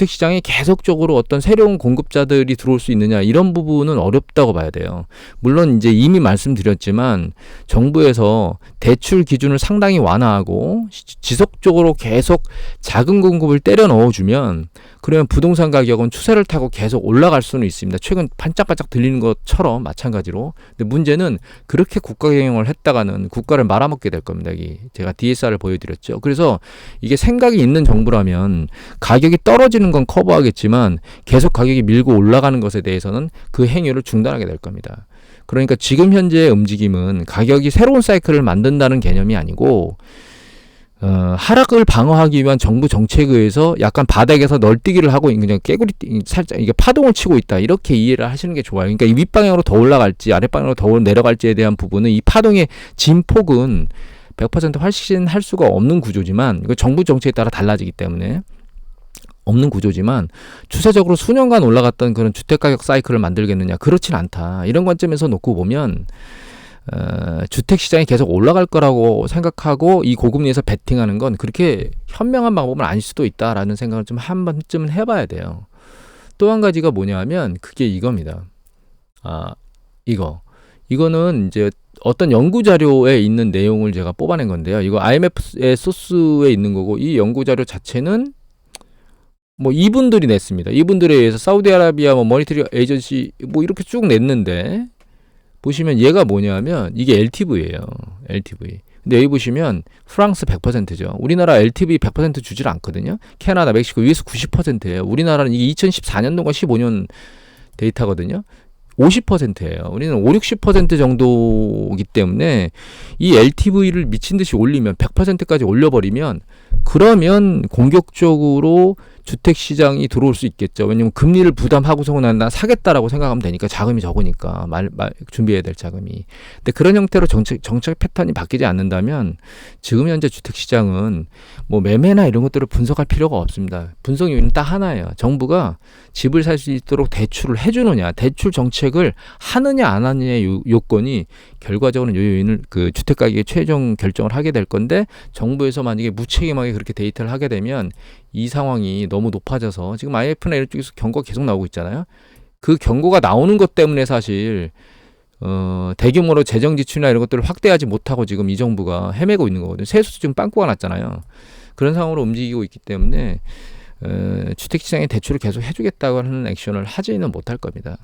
Speaker 1: 시장에 계속적으로 어떤 새로운 공급자들이 들어올 수 있느냐, 이런 부분은 어렵다고 봐야 돼요. 물론 이제 이미 말씀드렸지만 정부에서 대출 기준을 상당히 완화하고 지속적으로 계속 자금 공급을 때려 넣어주면, 그러면 부동산 가격은 추세를 타고 계속 올라갈 수는 있습니다. 최근 반짝반짝 들리는 것처럼 마찬가지로. 근데 문제는 그렇게 국가 경영을 했다가는 국가를 말아먹게 될 겁니다. 제가 DSR을 보여드렸죠. 그래서 이게 생각이 있는 정부라면 가격이 떨어지는 건 커버하겠지만 계속 가격이 밀고 올라가는 것에 대해서는 그 행위를 중단하게 될 겁니다. 그러니까 지금 현재의 움직임은 가격이 새로운 사이클을 만든다는 개념이 아니고, 하락을 방어하기 위한 정부 정책에 의해서 약간 바닥에서 널뛰기를 하고 그냥 깨구리 살짝 이게 파동을 치고 있다, 이렇게 이해를 하시는 게 좋아요. 그러니까 이 윗방향으로 더 올라갈지 아랫방향으로 더 내려갈지에 대한 부분은, 이 파동의 진폭은 100% 확신할 수가 없는 구조지만, 이거 정부 정책에 따라 달라지기 때문에 없는 구조지만, 추세적으로 수년간 올라갔던 그런 주택가격 사이클을 만들겠느냐, 그렇진 않다. 이런 관점에서 놓고 보면 주택시장이 계속 올라갈 거라고 생각하고 이 고금리에서 베팅하는 건 그렇게 현명한 방법은 아닐 수도 있다라는 생각을 좀 한 번쯤은 해봐야 돼요. 또 한 가지가 뭐냐 하면 그게 이겁니다. 이거는 이제 어떤 연구 자료에 있는 내용을 제가 뽑아낸 건데요. 이거 IMF의 소스에 있는 거고, 이 연구 자료 자체는 뭐 이분들이 냈습니다. 이분들에 의해서 사우디아라비아 모니터리 에이전시 이렇게 쭉 냈는데, 보시면 얘가 뭐냐면 이게 LTV예요. LTV. 근데 여기 보시면 프랑스 100%죠. 우리나라 LTV 100% 주질 않거든요. 캐나다, 멕시코, US 90%예요. 우리나라는 이게 2014년도가 15년 데이터거든요. 50%예요. 우리는 5, 60% 정도이기 때문에 이 LTV를 미친 듯이 올리면 100%까지 올려버리면, 그러면 공격적으로 주택시장이 들어올 수 있겠죠. 왜냐면 금리를 부담하고서는 난 사겠다라고 생각하면 되니까, 자금이 적으니까 준비해야 될 자금이. 근데 그런 형태로 정책 패턴이 바뀌지 않는다면 지금 현재 주택시장은 뭐 매매나 이런 것들을 분석할 필요가 없습니다. 분석 요인은 딱 하나예요. 정부가 집을 살 수 있도록 대출을 해주느냐, 대출 정책을 하느냐 안 하느냐의 요건이 결과적으로는 요 요인을 그 주택가격의 최종 결정을 하게 될 건데, 정부에서 만약에 무책임하게 그렇게 데이터를 하게 되면 이 상황이 너무 높아져서, 지금 IMF나 이런 쪽에서 경고가 계속 나오고 있잖아요. 그 경고가 나오는 것 때문에 사실 대규모로 재정 지출이나 이런 것들을 확대하지 못하고 지금 이 정부가 헤매고 있는 거거든요. 세수도 지금 빵꾸가 났잖아요. 그런 상황으로 움직이고 있기 때문에 주택시장에 대출을 계속 해주겠다고 하는 액션을 하지는 못할 겁니다.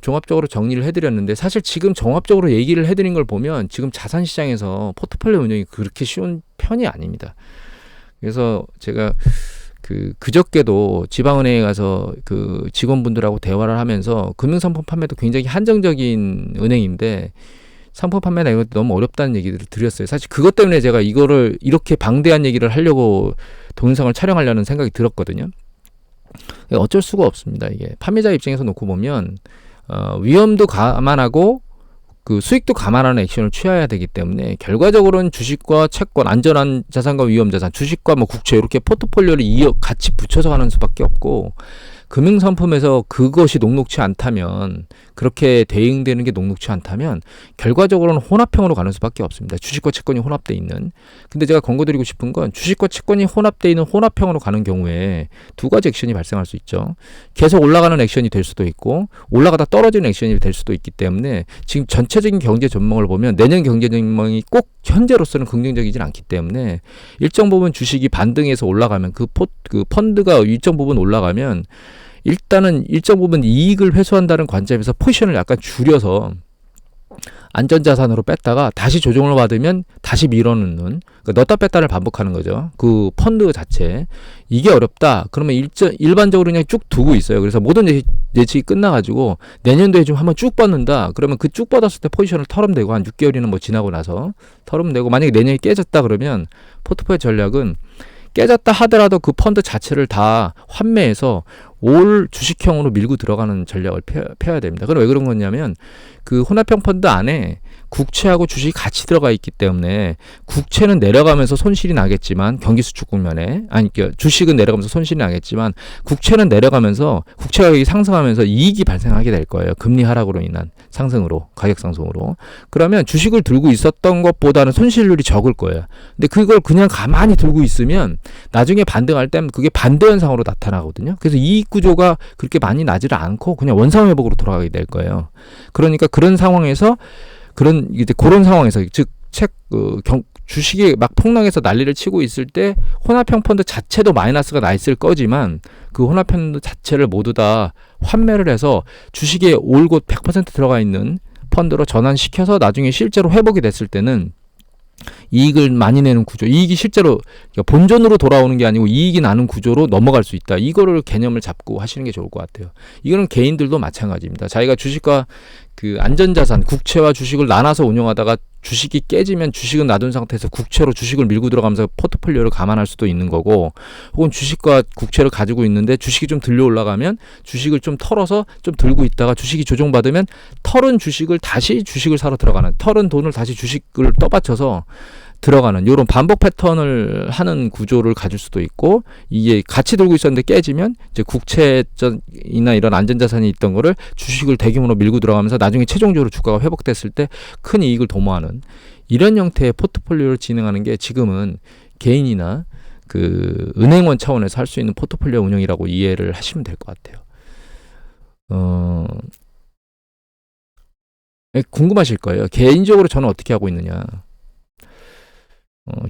Speaker 1: 종합적으로 정리를 해드렸는데, 사실 지금 종합적으로 얘기를 해드린 걸 보면 지금 자산시장에서 포트폴리오 운영이 그렇게 쉬운 편이 아닙니다. 그래서 제가 그저께도 지방은행에 가서 그 직원분들하고 대화를 하면서, 금융상품 판매도 굉장히 한정적인 은행인데 상품 판매나 이것 너무 어렵다는 얘기를 드렸어요. 사실 그것 때문에 제가 이거를 이렇게 방대한 얘기를 하려고 동영상을 촬영하려는 생각이 들었거든요. 어쩔 수가 없습니다. 이게 판매자 입장에서 놓고 보면 위험도 감안하고 그 수익도 감안하는 액션을 취해야 되기 때문에, 결과적으로는 주식과 채권, 안전한 자산과 위험 자산, 주식과 뭐 국채 이렇게 포트폴리오를 같이 붙여서 가는 수밖에 없고, 금융상품에서 그것이 녹록치 않다면, 그렇게 대응되는 게 녹록치 않다면 결과적으로는 혼합형으로 가는 수밖에 없습니다. 주식과 채권이 혼합돼 있는. 근데 제가 권고드리고 싶은 건, 주식과 채권이 혼합돼 있는 혼합형으로 가는 경우에 두 가지 액션이 발생할 수 있죠. 계속 올라가는 액션이 될 수도 있고, 올라가다 떨어지는 액션이 될 수도 있기 때문에, 지금 전체적인 경제 전망을 보면 내년 경제 전망이 꼭 현재로서는 긍정적이진 않기 때문에, 일정 부분 주식이 반등해서 올라가면, 그 펀드가 일정 부분 올라가면 일단은 일정 부분 이익을 회수한다는 관점에서 포지션을 약간 줄여서 안전자산으로 뺐다가 다시 조정을 받으면 다시 밀어넣는, 그러니까 넣었다 뺐다를 반복하는 거죠. 그 펀드 자체. 이게 어렵다. 그러면 일반적으로 그냥 쭉 두고 있어요. 그래서 모든 예측이 끝나가지고 내년도에 좀 한번 쭉 뻗는다. 그러면 그 쭉 뻗었을 때 포지션을 털어내고, 한 6개월이나 뭐 지나고 나서 털어내고, 만약에 내년에 깨졌다 그러면 포트폴리오 전략은 깨졌다 하더라도 그 펀드 자체를 다 환매해서 올 주식형으로 밀고 들어가는 전략을 펴야 됩니다. 그럼 왜 그런 거냐면 그 혼합형 펀드 안에 국채하고 주식이 같이 들어가 있기 때문에 국채는 내려가면서 손실이 나겠지만 경기 수축 국면에 주식은 내려가면서 손실이 나겠지만 국채는 내려가면서 국채 가격이 상승하면서 이익이 발생하게 될 거예요. 금리 하락으로 인한 상승으로 가격 상승으로. 그러면 주식을 들고 있었던 것보다는 손실률이 적을 거예요. 근데 그걸 그냥 가만히 들고 있으면 나중에 반등할 때는 그게 반대 현상으로 나타나거든요. 그래서 이익 구조가 그렇게 많이 나지를 않고 그냥 원상 회복으로 돌아가게 될 거예요. 그러니까 그런 상황에서 그런 상황에서 즉 주식이 막 폭락해서 난리를 치고 있을 때 혼합형 펀드 자체도 마이너스가 나 있을 거지만 그 혼합형 펀드 자체를 모두 다 환매를 해서 주식에 올곧 100% 들어가 있는 펀드로 전환시켜서 나중에 실제로 회복이 됐을 때는 이익을 많이 내는 구조, 이익이 실제로 본전으로 돌아오는 게 아니고 이익이 나는 구조로 넘어갈 수 있다. 이거를 개념을 잡고 하시는 게 좋을 것 같아요. 이거는 개인들도 마찬가지입니다. 자기가 주식과 그 안전자산, 국채와 주식을 나눠서 운용하다가 주식이 깨지면 주식은 놔둔 상태에서 국채로 주식을 밀고 들어가면서 포트폴리오를 감안할 수도 있는 거고, 혹은 주식과 국채를 가지고 있는데 주식이 좀 들려 올라가면 주식을 좀 털어서 좀 들고 있다가 주식이 조정받으면 털은 주식을 다시 주식을 사러 들어가는, 털은 돈을 다시 주식을 떠받쳐서 들어가는 이런 반복 패턴을 하는 구조를 가질 수도 있고, 이게 같이 들고 있었는데 깨지면 이제 국채이나 이런 안전자산이 있던 거를 주식을 대규모로 밀고 들어가면서 나중에 최종적으로 주가가 회복됐을 때 큰 이익을 도모하는 이런 형태의 포트폴리오를 진행하는 게 지금은 개인이나 그 은행원 차원에서 할 수 있는 포트폴리오 운영이라고 이해를 하시면 될 것 같아요. 궁금하실 거예요. 개인적으로 저는 어떻게 하고 있느냐.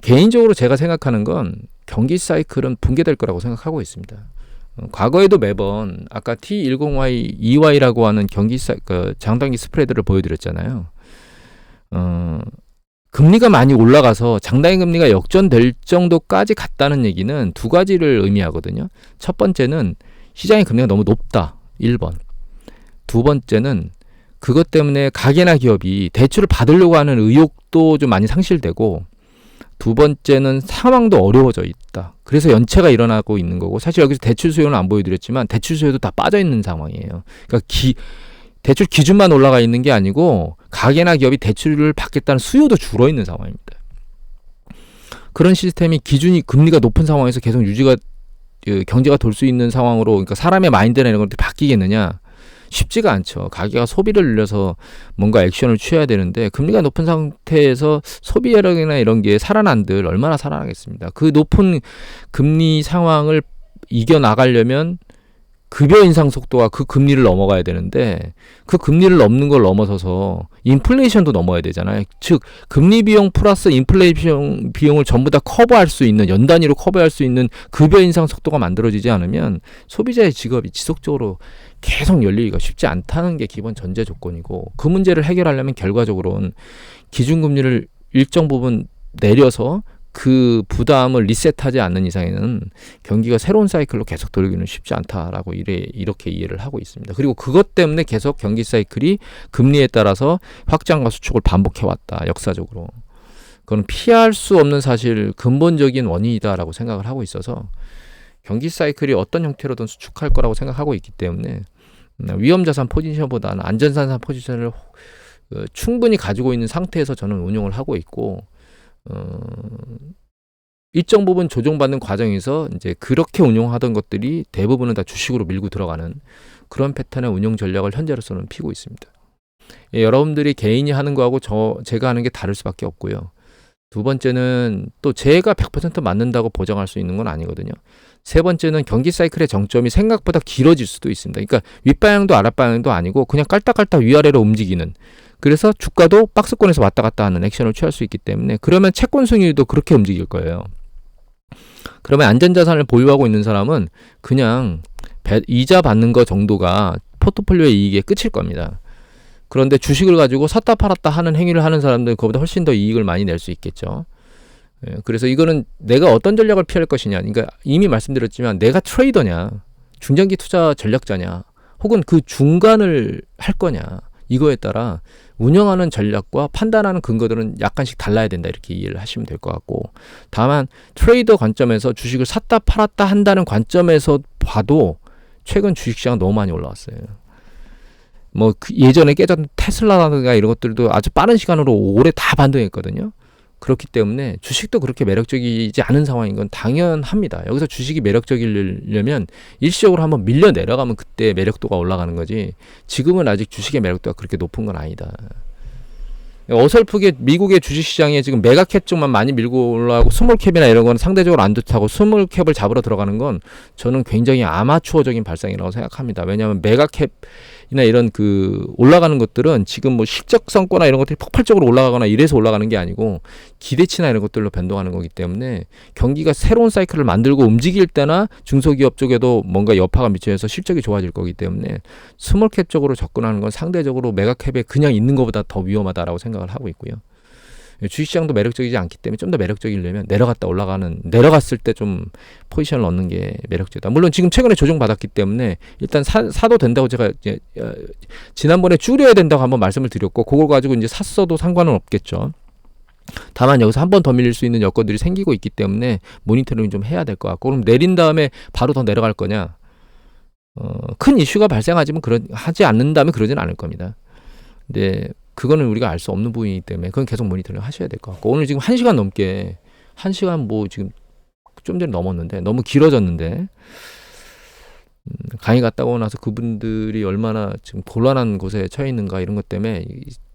Speaker 1: 개인적으로 제가 생각하는 건 경기 사이클은 붕괴될 거라고 생각하고 있습니다. 과거에도 매번 아까 T10Y, EY라고 하는 장단기 스프레드를 보여드렸잖아요. 금리가 많이 올라가서 장단기 금리가 역전될 정도까지 갔다는 얘기는 두 가지를 의미하거든요. 첫 번째는 시장의 금리가 너무 높다. 1번. 두 번째는 그것 때문에 가게나 기업이 대출을 받으려고 하는 의욕도 좀 많이 상실되고, 두 번째는 상황도 어려워져 있다. 그래서 연체가 일어나고 있는 거고, 사실 여기서 대출 수요는 안 보여드렸지만 대출 수요도 다 빠져 있는 상황이에요. 그러니까 대출 기준만 올라가 있는 게 아니고 가게나 기업이 대출을 받겠다는 수요도 줄어 있는 상황입니다. 그런 시스템이 기준이 금리가 높은 상황에서 계속 유지가 경제가 돌 수 있는 상황으로, 그러니까 사람의 마인드나 이런 것들이 바뀌겠느냐? 쉽지가 않죠. 가게가 소비를 늘려서 뭔가 액션을 취해야 되는데 금리가 높은 상태에서 소비력이나 이런 게 살아난들 얼마나 살아나겠습니다. 그 높은 금리 상황을 이겨나가려면 급여 인상 속도가 그 금리를 넘어가야 되는데 그 금리를 넘는 걸 넘어서서 인플레이션도 넘어야 되잖아요. 즉 금리 비용 플러스 인플레이션 비용을 전부 다 커버할 수 있는, 연 단위로 커버할 수 있는 급여 인상 속도가 만들어지지 않으면 소비자의 직업이 지속적으로 계속 열리기가 쉽지 않다는 게 기본 전제 조건이고, 그 문제를 해결하려면 결과적으로는 기준금리를 일정 부분 내려서 그 부담을 리셋하지 않는 이상에는 경기가 새로운 사이클로 계속 돌기는 쉽지 않다라고 이렇게 이해를 하고 있습니다. 그리고 그것 때문에 계속 경기 사이클이 금리에 따라서 확장과 수축을 반복해왔다, 역사적으로. 그건 피할 수 없는 사실, 근본적인 원인이다라고 생각을 하고 있어서 경기 사이클이 어떤 형태로든 수축할 거라고 생각하고 있기 때문에 위험자산 포지션보다는 안전자산 포지션을 충분히 가지고 있는 상태에서 저는 운용을 하고 있고, 일정 부분 조정받는 과정에서 이제 그렇게 운용하던 것들이 대부분은 다 주식으로 밀고 들어가는 그런 패턴의 운용 전략을 현재로서는 피고 있습니다. 여러분들이 개인이 하는 거하고 제가 하는 게 다를 수밖에 없고요. 두 번째는 또 제가 100% 맞는다고 보장할 수 있는 건 아니거든요. 세 번째는 경기 사이클의 정점이 생각보다 길어질 수도 있습니다. 그러니까 윗방향도 아랫방향도 아니고 그냥 깔딱깔딱 위아래로 움직이는, 그래서 주가도 박스권에서 왔다 갔다 하는 액션을 취할 수 있기 때문에, 그러면 채권 수익률도 그렇게 움직일 거예요. 그러면 안전자산을 보유하고 있는 사람은 그냥 이자 받는 거 정도가 포트폴리오의 이익의 끝일 겁니다. 그런데 주식을 가지고 샀다 팔았다 하는 행위를 하는 사람들은 그보다 훨씬 더 이익을 많이 낼 수 있겠죠. 그래서 이거는 내가 어떤 전략을 피할 것이냐, 그러니까 이미 말씀드렸지만 내가 트레이더냐, 중장기 투자 전략자냐, 혹은 그 중간을 할 거냐, 이거에 따라 운영하는 전략과 판단하는 근거들은 약간씩 달라야 된다 이렇게 이해를 하시면 될 것 같고, 다만 트레이더 관점에서 주식을 샀다 팔았다 한다는 관점에서 봐도 최근 주식시장 너무 많이 올라왔어요. 뭐 예전에 깨졌던 테슬라라든가 이런 것들도 아주 빠른 시간으로 올해 다 반등했거든요. 그렇기 때문에 주식도 그렇게 매력적이지 않은 상황인 건 당연합니다. 여기서 주식이 매력적이려면 일시적으로 한번 밀려 내려가면 그때 매력도가 올라가는 거지, 지금은 아직 주식의 매력도가 그렇게 높은 건 아니다. 어설프게 미국의 주식시장에 지금 메가캡 쪽만 많이 밀고 올라가고 스몰캡이나 이런 건 상대적으로 안 좋다고 스몰캡을 잡으러 들어가는 건 저는 굉장히 아마추어적인 발상이라고 생각합니다. 왜냐하면 메가캡이나 이런 그 올라가는 것들은 지금 뭐 실적성과나 이런 것들이 폭발적으로 올라가거나 이래서 올라가는 게 아니고 기대치나 이런 것들로 변동하는 거기 때문에 경기가 새로운 사이클을 만들고 움직일 때나 중소기업 쪽에도 뭔가 여파가 미쳐서 실적이 좋아질 거기 때문에 스몰캡 쪽으로 접근하는 건 상대적으로 메가캡에 그냥 있는 것보다 더 위험하다라고 생각을 하고 있고요. 주식시장도 매력적이지 않기 때문에 좀 더 매력적이려면 내려갔을 때 좀 포지션을 얻는 게 매력적이다. 물론 지금 최근에 조정받았기 때문에 일단 사도 된다고 제가 이제 지난번에 줄여야 된다고 한번 말씀을 드렸고, 그걸 가지고 이제 샀어도 상관은 없겠죠. 다만 여기서 한 번 더 밀릴 수 있는 여건들이 생기고 있기 때문에 모니터링 좀 해야 될 것 같고, 그럼 내린 다음에 바로 더 내려갈 거냐? 큰 이슈가 발생하지만 하지 않는다면 그러진 않을 겁니다. 근데 그거는 우리가 알 수 없는 부분이기 때문에 그건 계속 모니터링 하셔야 될 것 같고, 오늘 지금 1시간 넘게 1시간 뭐 지금 좀 전에 넘었는데 너무 길어졌는데, 강의 갔다 오고 나서 그분들이 얼마나 지금 곤란한 곳에 처해 있는가 이런 것 때문에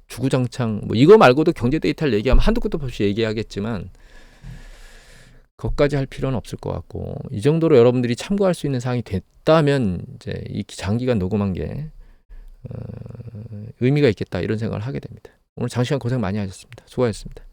Speaker 1: 주구장창 뭐 이거 말고도 경제 데이터를 얘기하면 한두 끝도 없이 얘기하겠지만 그것까지 할 필요는 없을 것 같고, 이 정도로 여러분들이 참고할 수 있는 사항이 됐다면 이제 이 장기간 녹음한 게 의미가 있겠다 이런 생각을 하게 됩니다. 오늘 장시간 고생 많이 하셨습니다. 수고하셨습니다.